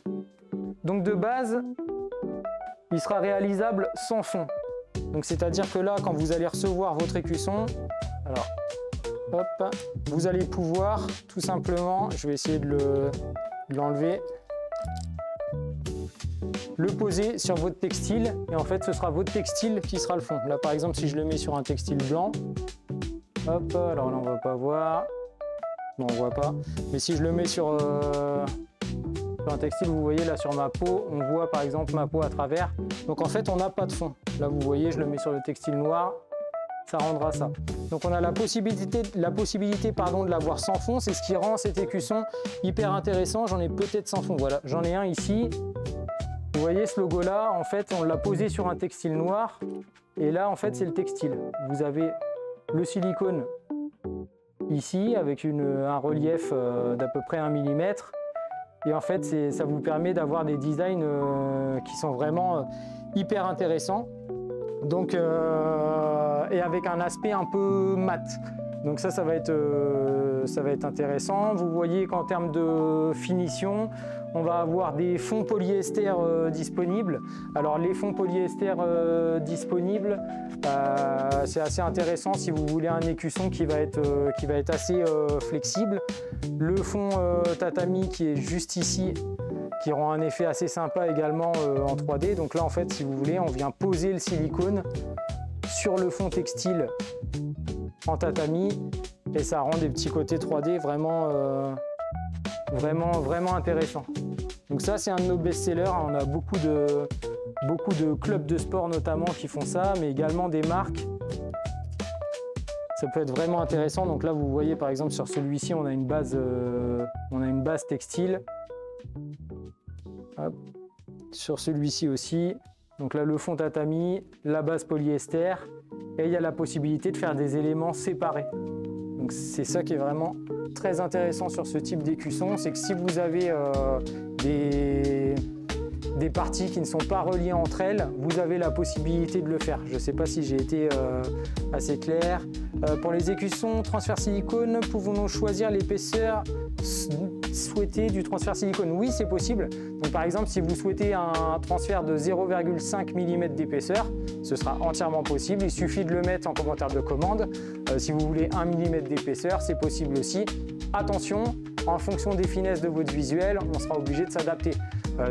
Donc de base, il sera réalisable sans fond. Donc c'est-à-dire que là, quand vous allez recevoir votre écusson, alors hop, vous allez pouvoir tout simplement, je vais essayer de l'enlever, le poser sur votre textile et en fait ce sera votre textile qui sera le fond. Là par exemple, si je le mets sur un textile blanc, hop, alors là on va pas voir, non on voit pas, mais si je le mets sur un textile, vous voyez là sur ma peau, on voit par exemple ma peau à travers, donc en fait on n'a pas de fond. Là vous voyez, je le mets sur le textile noir, ça rendra ça. Donc on a la possibilité de l'avoir sans fond, c'est ce qui rend cet écusson hyper intéressant. J'en ai peut-être sans fond, voilà, j'en ai un ici. Vous voyez ce logo là, en fait on l'a posé sur un textile noir et là en fait c'est le textile. Vous avez le silicone ici avec un relief d'à peu près 1 mm et en fait ça vous permet d'avoir des designs qui sont vraiment hyper intéressants. Donc et avec un aspect un peu mat. Donc ça va être intéressant. Vous voyez qu'en termes de finition, on va avoir des fonds polyester disponibles. Alors les fonds polyester disponibles, c'est assez intéressant si vous voulez un écusson qui va être assez flexible. Le fond tatami qui est juste ici, qui rend un effet assez sympa également en 3D. Donc là en fait, si vous voulez, on vient poser le silicone sur le fond textile en tatami et ça rend des petits côtés 3D vraiment intéressants. Donc ça c'est un de nos best-sellers. On a beaucoup de clubs de sport notamment qui font ça, mais également des marques. Ça peut être vraiment intéressant. Donc là vous voyez par exemple sur celui-ci on a une base textile. Hop. Sur celui-ci aussi. Donc là le fond tatami, la base polyester et il y a la possibilité de faire des éléments séparés. Donc c'est ça qui est vraiment très intéressant sur ce type d'écusson, c'est que si vous avez des parties qui ne sont pas reliées entre elles, vous avez la possibilité de le faire. Je ne sais pas si j'ai été assez clair. Pour les écussons transfert silicone, pouvons-nous choisir l'épaisseur souhaitée du transfert silicone? Oui, c'est possible. Donc, par exemple, si vous souhaitez un transfert de 0,5 mm d'épaisseur, ce sera entièrement possible. Il suffit de le mettre en commentaire de commande. Si vous voulez 1 mm d'épaisseur, c'est possible aussi. Attention, en fonction des finesses de votre visuel, on sera obligé de s'adapter.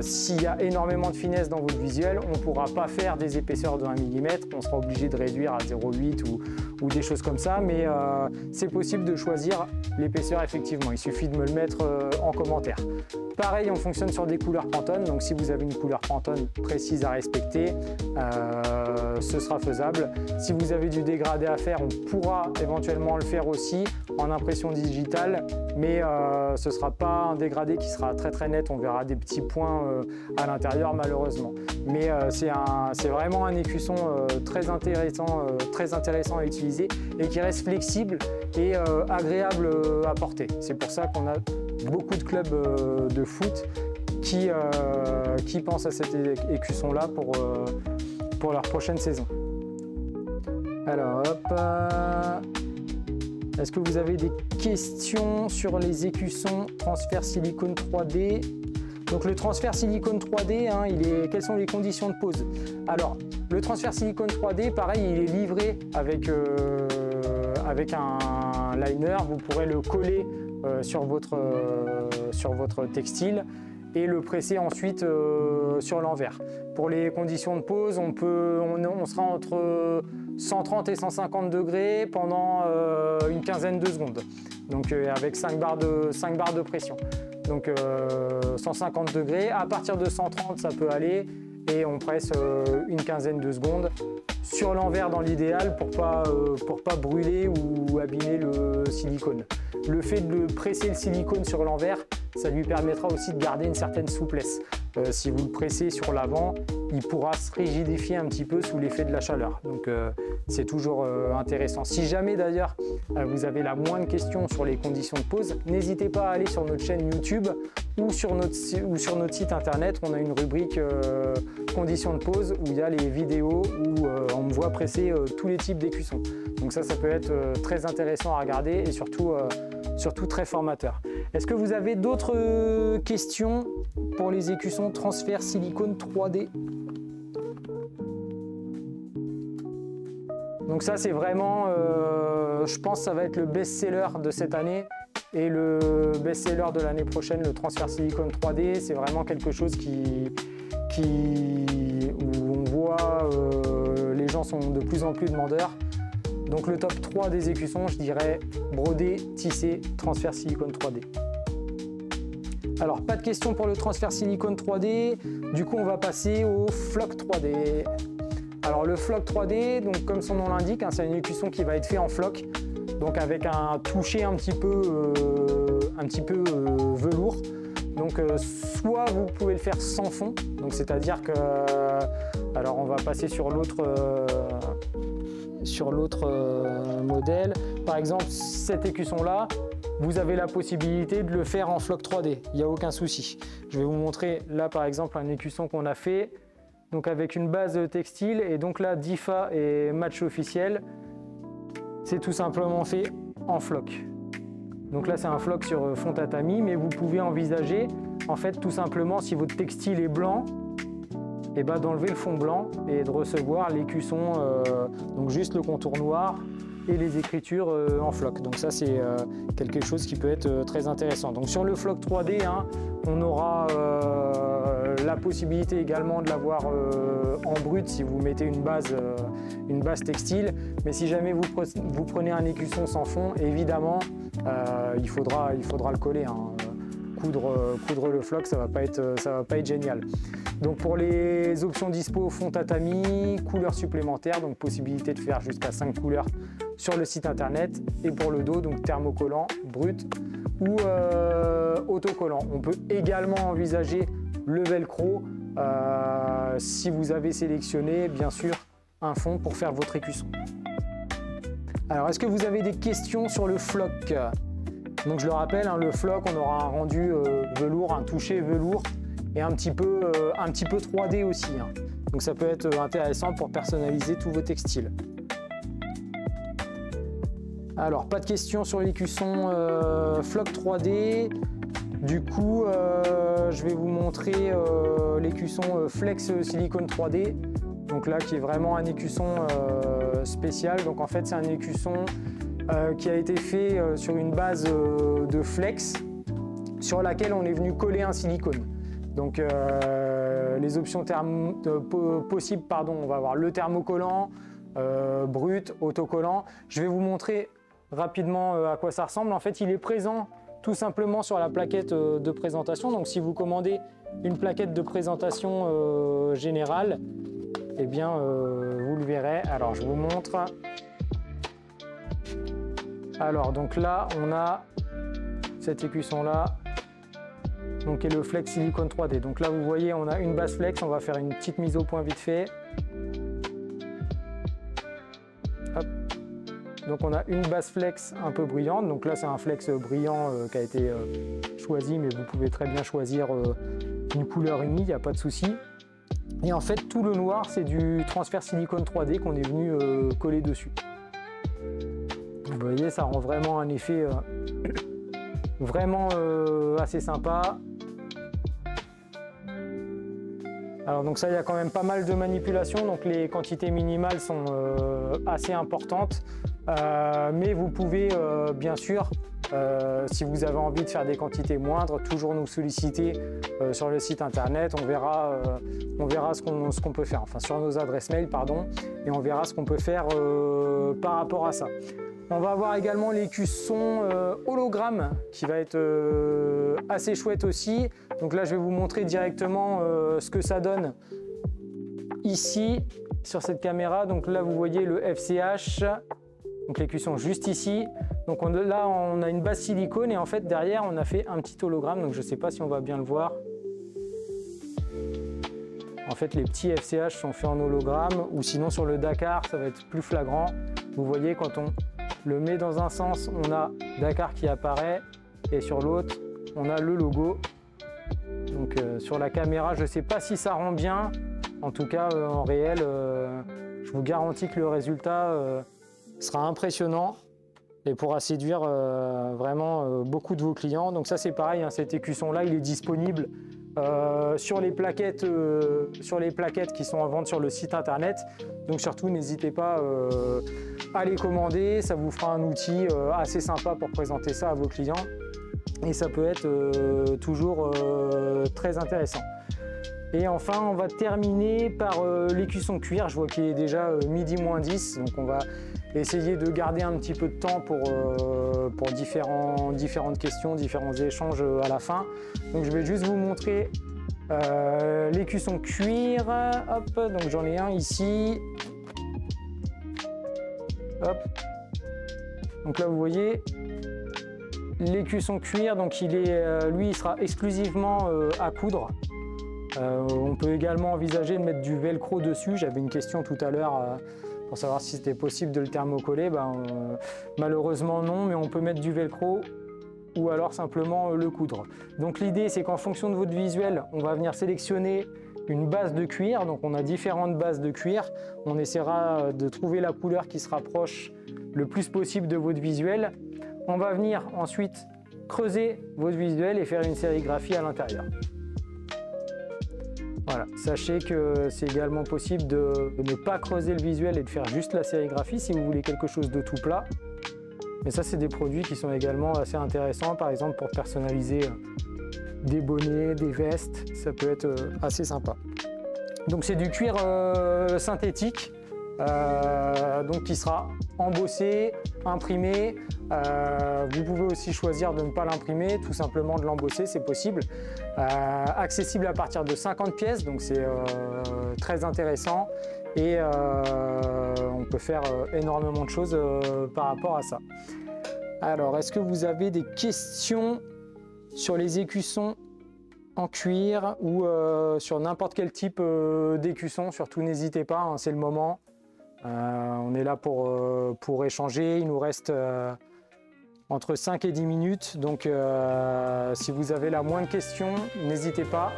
S'il y a énormément de finesse dans votre visuel, on ne pourra pas faire des épaisseurs de 1 mm, on sera obligé de réduire à 0,8 ou des choses comme ça, mais c'est possible de choisir l'épaisseur effectivement, il suffit de me le mettre en commentaire. Pareil, on fonctionne sur des couleurs Pantone, donc si vous avez une couleur Pantone précise à respecter, ce sera faisable. Si vous avez du dégradé à faire, on pourra éventuellement le faire aussi en impression digitale, mais ce ne sera pas un dégradé qui sera très très net, on verra des petits points à l'intérieur malheureusement. Mais c'est vraiment un écusson très intéressant à utiliser et qui reste flexible et agréable à porter. C'est pour ça qu'on a beaucoup de clubs de foot qui pensent à cet écusson-là pour leur prochaine saison. Alors, hop. Est-ce que vous avez des questions sur les écussons transfert silicone 3D? Donc le transfert silicone 3D, hein, quelles sont les conditions de pose? Alors, le transfert silicone 3D, pareil, il est livré avec un liner. Vous pourrez le coller sur votre textile et le presser ensuite sur l'envers. Pour les conditions de pose, on sera entre 130 et 150 degrés pendant une quinzaine de secondes, donc avec 5 barres de pression. Donc 150 degrés, à partir de 130 ça peut aller, et on presse une quinzaine de secondes sur l'envers dans l'idéal pour pas brûler ou abîmer le silicone. Le fait de presser le silicone sur l'envers, ça lui permettra aussi de garder une certaine souplesse. Si vous le pressez sur l'avant, il pourra se rigidifier un petit peu sous l'effet de la chaleur. Donc c'est toujours intéressant. Si jamais d'ailleurs vous avez la moindre question sur les conditions de pose, n'hésitez pas à aller sur notre chaîne YouTube ou sur notre site internet. On a une rubrique conditions de pose où il y a les vidéos où on me voit presser tous les types d'écussons. Donc ça peut être très intéressant à regarder et surtout très formateur. Est-ce que vous avez d'autres questions pour les écussons transfert silicone 3D? Donc ça c'est vraiment, je pense que ça va être le best-seller de cette année et le best-seller de l'année prochaine, le transfert silicone 3D. C'est vraiment quelque chose où on voit les gens sont de plus en plus demandeurs. Donc le top 3 des écussons, je dirais brodé, tissé, transfert silicone 3D. Alors pas de question pour le transfert silicone 3D, du coup on va passer au floc 3D. Alors le floc 3D, donc comme son nom l'indique, hein, c'est un écusson qui va être fait en floc, donc avec un toucher un petit peu velours. Donc soit vous pouvez le faire sans fond, donc c'est-à-dire que, alors on va passer sur l'autre modèle. Par exemple, cet écusson-là, vous avez la possibilité de le faire en floc 3D, il n'y a aucun souci. Je vais vous montrer là par exemple un écusson qu'on a fait, donc avec une base textile, et donc là DIFA et match officiel, c'est tout simplement fait en floc. Donc là c'est un floc sur fond tatami, mais vous pouvez envisager en fait tout simplement, si votre textile est blanc, et d'enlever le fond blanc et de recevoir l'écusson, donc juste le contour noir et les écritures en floc. Donc ça c'est quelque chose qui peut être très intéressant. Donc sur le floc 3D, hein, on aura la possibilité également de l'avoir en brut si vous mettez une base textile. Mais si jamais vous prenez un écusson sans fond, évidemment il faudra le coller, hein. Coudre le floc, ça va pas être génial. Donc pour les options dispo, fond tatami, couleurs supplémentaires, donc possibilité de faire jusqu'à 5 couleurs sur le site internet. Et pour le dos, donc thermocollant, brut ou autocollant. On peut également envisager le velcro si vous avez sélectionné bien sûr un fond pour faire votre écusson. Alors est-ce que vous avez des questions sur le floc? Donc je le rappelle, hein, le floc, on aura un rendu velours, un toucher velours et un petit peu 3D aussi, hein. Donc ça peut être intéressant pour personnaliser tous vos textiles. Alors pas de questions sur l'écusson floc 3D. Du coup, je vais vous montrer l'écusson Flex Silicone 3D. Donc là qui est vraiment un écusson spécial. Donc en fait c'est un écusson qui a été fait sur une base de flex sur laquelle on est venu coller un silicone. Donc les options possibles, on va avoir le thermocollant, brut, autocollant. Je vais vous montrer rapidement à quoi ça ressemble. En fait, il est présent tout simplement sur la plaquette de présentation. Donc si vous commandez une plaquette de présentation générale, eh bien vous le verrez. Alors je vous montre. Alors donc là on a cet écusson là, donc et le Flex Silicone 3D. Donc là vous voyez on a une base flex, on va faire une petite mise au point vite fait. Hop. Donc on a une base flex un peu brillante, donc là c'est un flex brillant qui a été choisi, mais vous pouvez très bien choisir une couleur unie, il n'y a pas de souci. Et en fait, tout le noir, c'est du transfert silicone 3D qu'on est venu coller dessus. Vous voyez, ça rend vraiment un effet vraiment assez sympa. Alors donc ça, il y a quand même pas mal de manipulations, donc les quantités minimales sont assez importantes. Mais vous pouvez bien sûr, si vous avez envie de faire des quantités moindres, toujours nous solliciter sur le site internet. On verra ce qu'on peut faire, enfin sur nos adresses mail, pardon, et on verra ce qu'on peut faire par rapport à ça. On va avoir également l'écusson hologramme qui va être assez chouette aussi. Donc là, je vais vous montrer directement ce que ça donne ici sur cette caméra. Donc là, vous voyez le FCH, donc l'écusson juste ici. Donc là, on a une base silicone et en fait, derrière, on a fait un petit hologramme. Donc je ne sais pas si on va bien le voir. En fait, les petits FCH sont faits en hologramme ou sinon sur le Dakar, ça va être plus flagrant. Vous voyez, quand on le met dans un sens, on a Dakar qui apparaît et sur l'autre, on a le logo. Donc sur la caméra, je ne sais pas si ça rend bien. En tout cas, en réel, je vous garantis que le résultat sera impressionnant et pourra séduire vraiment beaucoup de vos clients. Donc ça, c'est pareil, hein, cet écusson-là, il est disponible sur les plaquettes qui sont en vente sur le site internet. Donc surtout, n'hésitez pas à les commander. Ça vous fera un outil assez sympa pour présenter ça à vos clients. Et ça peut être toujours très intéressant. Et enfin, on va terminer par l'écusson cuir. Je vois qu'il est déjà midi moins 10, donc on va essayer de garder un petit peu de temps pour différentes questions, différents échanges à la fin. Donc je vais juste vous montrer l'écusson cuir. Hop, donc j'en ai un ici. Hop. Donc là, vous voyez l'écusson cuir. Donc lui, il sera exclusivement à coudre. On peut également envisager de mettre du velcro dessus. J'avais une question tout à l'heure pour savoir si c'était possible de le thermocoller. Malheureusement non, mais on peut mettre du velcro ou alors simplement le coudre. Donc l'idée, c'est qu'en fonction de votre visuel, on va venir sélectionner une base de cuir. Donc on a différentes bases de cuir. On essaiera de trouver la couleur qui se rapproche le plus possible de votre visuel. On va venir ensuite creuser votre visuel et faire une sérigraphie à l'intérieur. Voilà, sachez que c'est également possible de ne pas creuser le visuel et de faire juste la sérigraphie si vous voulez quelque chose de tout plat. Mais ça, c'est des produits qui sont également assez intéressants, par exemple pour personnaliser des bonnets, des vestes, ça peut être assez sympa. Donc c'est du cuir synthétique, donc qui sera embossé, imprimé. Vous pouvez aussi choisir de ne pas l'imprimer, tout simplement de l'embosser, c'est possible. Accessible à partir de 50 pièces, donc c'est très intéressant et on peut faire énormément de choses par rapport à ça. Alors, est-ce que vous avez des questions sur les écussons en cuir ou sur n'importe quel type d'écusson? Surtout, n'hésitez pas, hein, c'est le moment. On est là pour échanger. Il nous reste entre 5 et 10 minutes. Donc, si vous avez la moindre question, n'hésitez pas.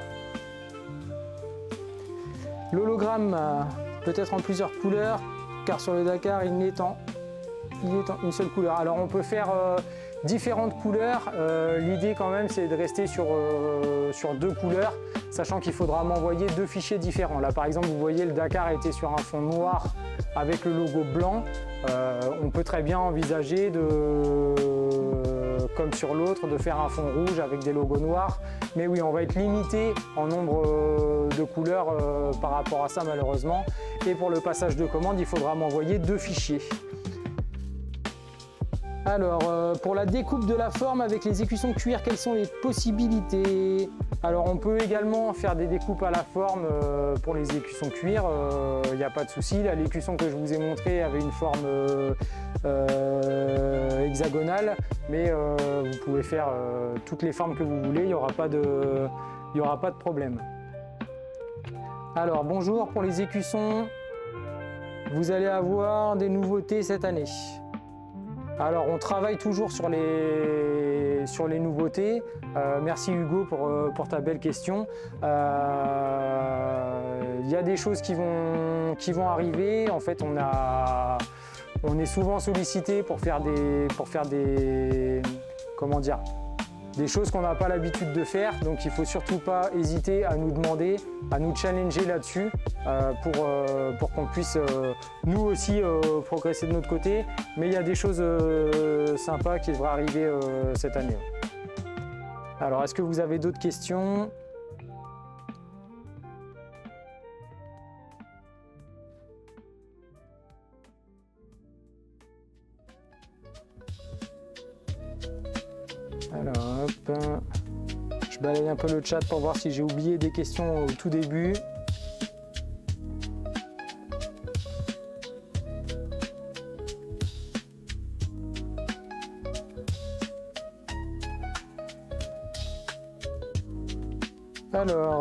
L'hologramme peut être en plusieurs couleurs, car sur le Dakar, il est en une seule couleur. Alors, on peut faire différentes couleurs. L'idée, quand même, c'est de rester sur 2 couleurs, sachant qu'il faudra m'envoyer 2 fichiers différents. Là, par exemple, vous voyez, le Dakar était sur un fond noir avec le logo blanc. On peut très bien envisager, comme sur l'autre, de faire un fond rouge avec des logos noirs. Mais oui, on va être limité en nombre de couleurs par rapport à ça, malheureusement. Et pour le passage de commande, il faudra m'envoyer 2 fichiers. Alors, pour la découpe de la forme avec les écussons cuir, quelles sont les possibilités? Alors, on peut également faire des découpes à la forme pour les écussons cuir, il n'y a pas de souci. Là, l'écusson que je vous ai montré avait une forme hexagonale, mais vous pouvez faire toutes les formes que vous voulez, il n'y aura pas de problème. Alors, bonjour, pour les écussons, vous allez avoir des nouveautés cette année. Alors, on travaille toujours sur les nouveautés. Merci Hugo pour ta belle question. Il y a des choses qui vont arriver. En fait, on est souvent sollicité pour faire des comment dire, des choses qu'on n'a pas l'habitude de faire. Donc, il ne faut surtout pas hésiter à nous demander, à nous challenger là-dessus pour qu'on puisse nous aussi progresser de notre côté. Mais il y a des choses sympas qui devraient arriver cette année. Alors, est-ce que vous avez d'autres questions ? Alors, hop. Je balaye un peu le chat pour voir si j'ai oublié des questions au tout début. Alors,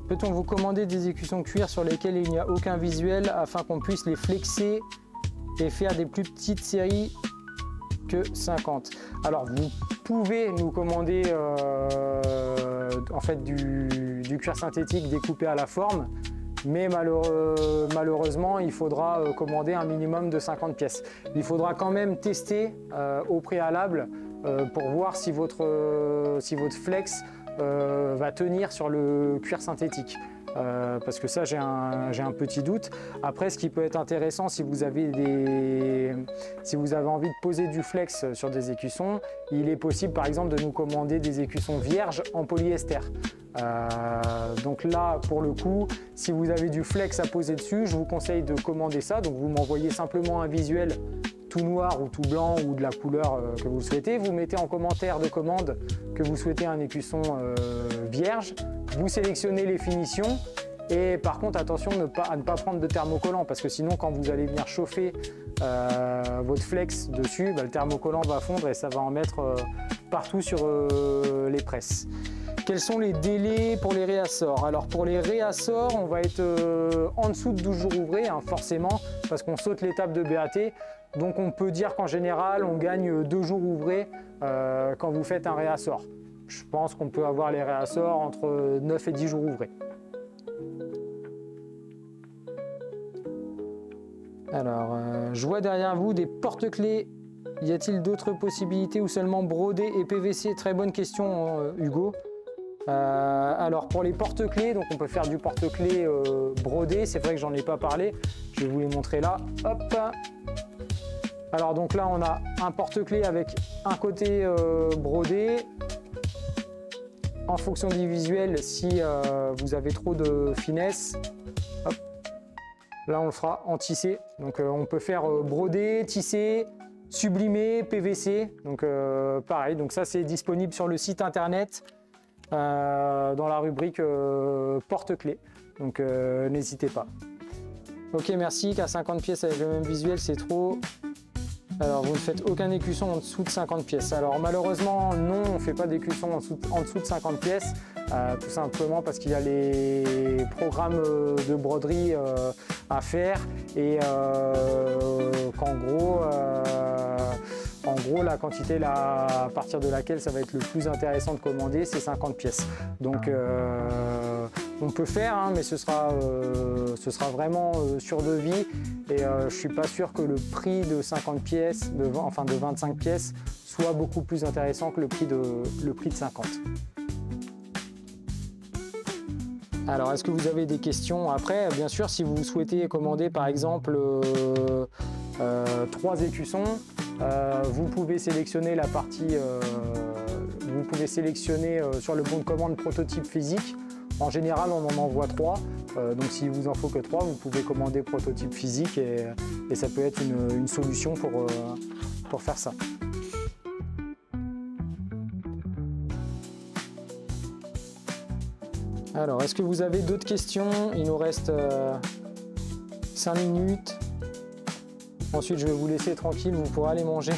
peut-on vous commander des écussons cuir sur lesquels il n'y a aucun visuel afin qu'on puisse les flexer et faire des plus petites séries que 50? Alors, vous pouvez nous commander en fait du cuir synthétique découpé à la forme, mais malheureusement, il faudra commander un minimum de 50 pièces. Il faudra quand même tester au préalable pour voir si votre flex va tenir sur le cuir synthétique. Parce que ça, j'ai un petit doute. Après, ce qui peut être intéressant, si vous avez envie de poser du flex sur des écussons, il est possible par exemple de nous commander des écussons vierges en polyester. Donc là, pour le coup, si vous avez du flex à poser dessus, je vous conseille de commander ça. Donc vous m'envoyez simplement un visuel tout noir ou tout blanc ou de la couleur que vous souhaitez. Vous mettez en commentaire de commande que vous souhaitez un écusson vierge. Vous sélectionnez les finitions et par contre attention à ne pas prendre de thermocollant parce que sinon quand vous allez venir chauffer votre flex dessus, le thermocollant va fondre et ça va en mettre partout sur les presses. Quels sont les délais pour les réassorts? Alors pour les réassorts, on va être en dessous de 12 jours ouvrés, hein, forcément, parce qu'on saute l'étape de BAT. Donc on peut dire qu'en général, on gagne 2 jours ouvrés quand vous faites un réassort. Je pense qu'on peut avoir les réassorts entre 9 et 10 jours ouvrés. Alors, je vois derrière vous des porte-clés. Y a-t-il d'autres possibilités ou seulement brodé et PVC? Très bonne question, Hugo. Alors pour les porte-clés, donc on peut faire du porte-clés brodé. C'est vrai que j'en ai pas parlé. Je vais vous les montrer là. Hop. Alors donc là, on a un porte-clés avec un côté brodé. En fonction du visuel, si vous avez trop de finesse, hop, là on le fera en tissé. Donc on peut faire brodé, tissé, sublimé, PVC. Donc pareil, donc ça c'est disponible sur le site internet dans la rubrique porte-clés. Donc n'hésitez pas. Ok, merci, qu'à 50 pièces avec le même visuel, c'est trop. Alors, vous ne faites aucun écusson en dessous de 50 pièces. Alors, malheureusement, non, on ne fait pas d'écusson en dessous de 50 pièces, tout simplement parce qu'il y a les programmes de broderie à faire et qu'en gros, la quantité à partir de laquelle ça va être le plus intéressant de commander, c'est 50 pièces. Donc, on peut faire, hein, mais ce sera vraiment sur devis et je ne suis pas sûr que le prix de 50 pièces, de 25 pièces, soit beaucoup plus intéressant que le prix de 50. Alors, est-ce que vous avez des questions? Après, bien sûr, si vous souhaitez commander par exemple 3 écussons, vous pouvez sélectionner la partie, vous pouvez sélectionner sur le bon de commande prototype physique. En général, on en envoie 3, donc s'il vous en faut que 3, vous pouvez commander prototype physique et ça peut être une solution pour faire ça. Alors, est-ce que vous avez d'autres questions? Il nous reste 5 minutes. Ensuite, je vais vous laisser tranquille, vous pourrez aller manger.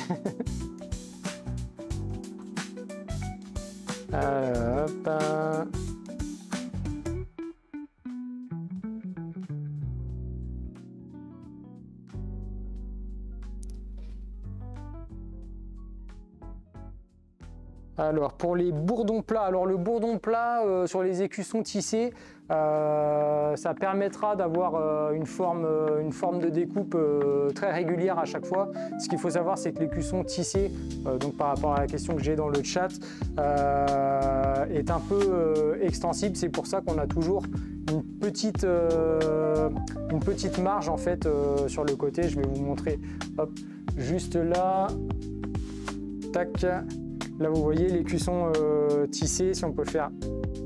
Hop. Alors pour les bourdons plats, alors le bourdon plat sur les écussons tissés, ça permettra d'avoir une forme de découpe très régulière à chaque fois. Ce qu'il faut savoir, c'est que l'écusson tissé, donc par rapport à la question que j'ai dans le chat, est un peu extensible. C'est pour ça qu'on a toujours une petite marge en fait sur le côté. Je vais vous montrer, hop, juste là, tac. Là, vous voyez l'écusson tissé, si on peut faire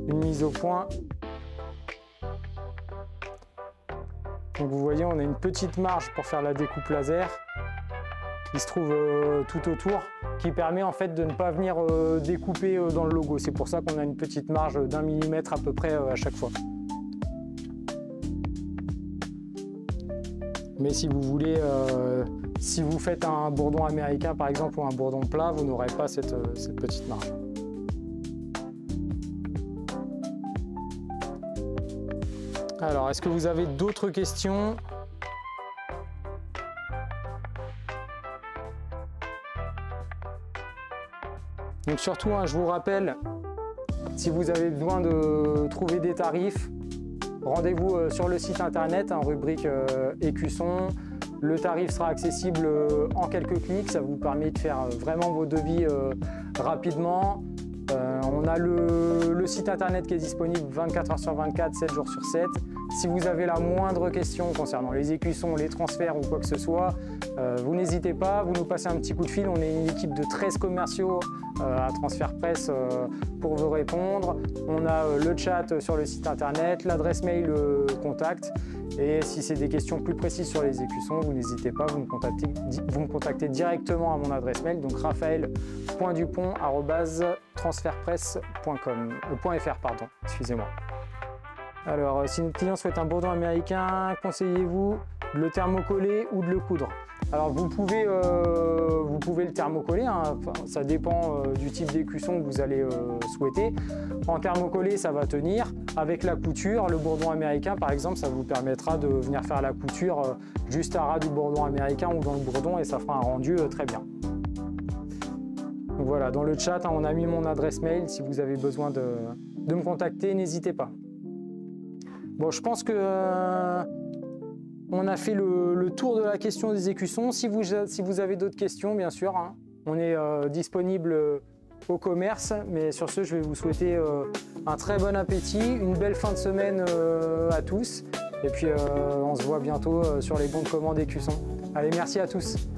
une mise au point. Donc vous voyez, on a une petite marge pour faire la découpe laser qui se trouve tout autour, qui permet en fait de ne pas venir découper dans le logo. C'est pour ça qu'on a une petite marge d'1 millimètre à peu près à chaque fois. Mais si vous voulez, si vous faites un bourdon américain par exemple ou un bourdon plat, vous n'aurez pas cette petite marge. Alors, est-ce que vous avez d'autres questions? Donc surtout, hein, je vous rappelle, si vous avez besoin de trouver des tarifs, rendez-vous sur le site internet, en rubrique écusson. Le tarif sera accessible en quelques clics, ça vous permet de faire vraiment vos devis rapidement. On a le site internet qui est disponible 24 h sur 24, 7 jours sur 7. Si vous avez la moindre question concernant les écussons, les transferts ou quoi que ce soit, vous n'hésitez pas, vous nous passez un petit coup de fil. On est une équipe de 13 commerciaux à Transfert Presse pour vous répondre. On a le chat sur le site internet, l'adresse mail contact. Et si c'est des questions plus précises sur les écussons, vous n'hésitez pas, vous me contactez directement à mon adresse mail, donc raphaël.dupont@transfertpresse.fr, pardon, excusez-moi. Alors, si notre client souhaite un bourdon américain, conseillez-vous de le thermocoller ou de le coudre? Alors, vous pouvez le thermocoller, hein, ça dépend du type d'écusson que vous allez souhaiter. En thermocollé, ça va tenir. Avec la couture, le bourdon américain, par exemple, ça vous permettra de venir faire la couture juste à ras du bourdon américain ou dans le bourdon et ça fera un rendu très bien. Donc voilà, dans le chat, hein, on a mis mon adresse mail. Si vous avez besoin de me contacter, n'hésitez pas. Bon, je pense que on a fait le tour de la question des écussons. Si vous avez d'autres questions, bien sûr, hein, on est disponible au commerce. Mais sur ce, je vais vous souhaiter un très bon appétit, une belle fin de semaine à tous. Et puis, on se voit bientôt sur les bons de commande écussons. Allez, merci à tous.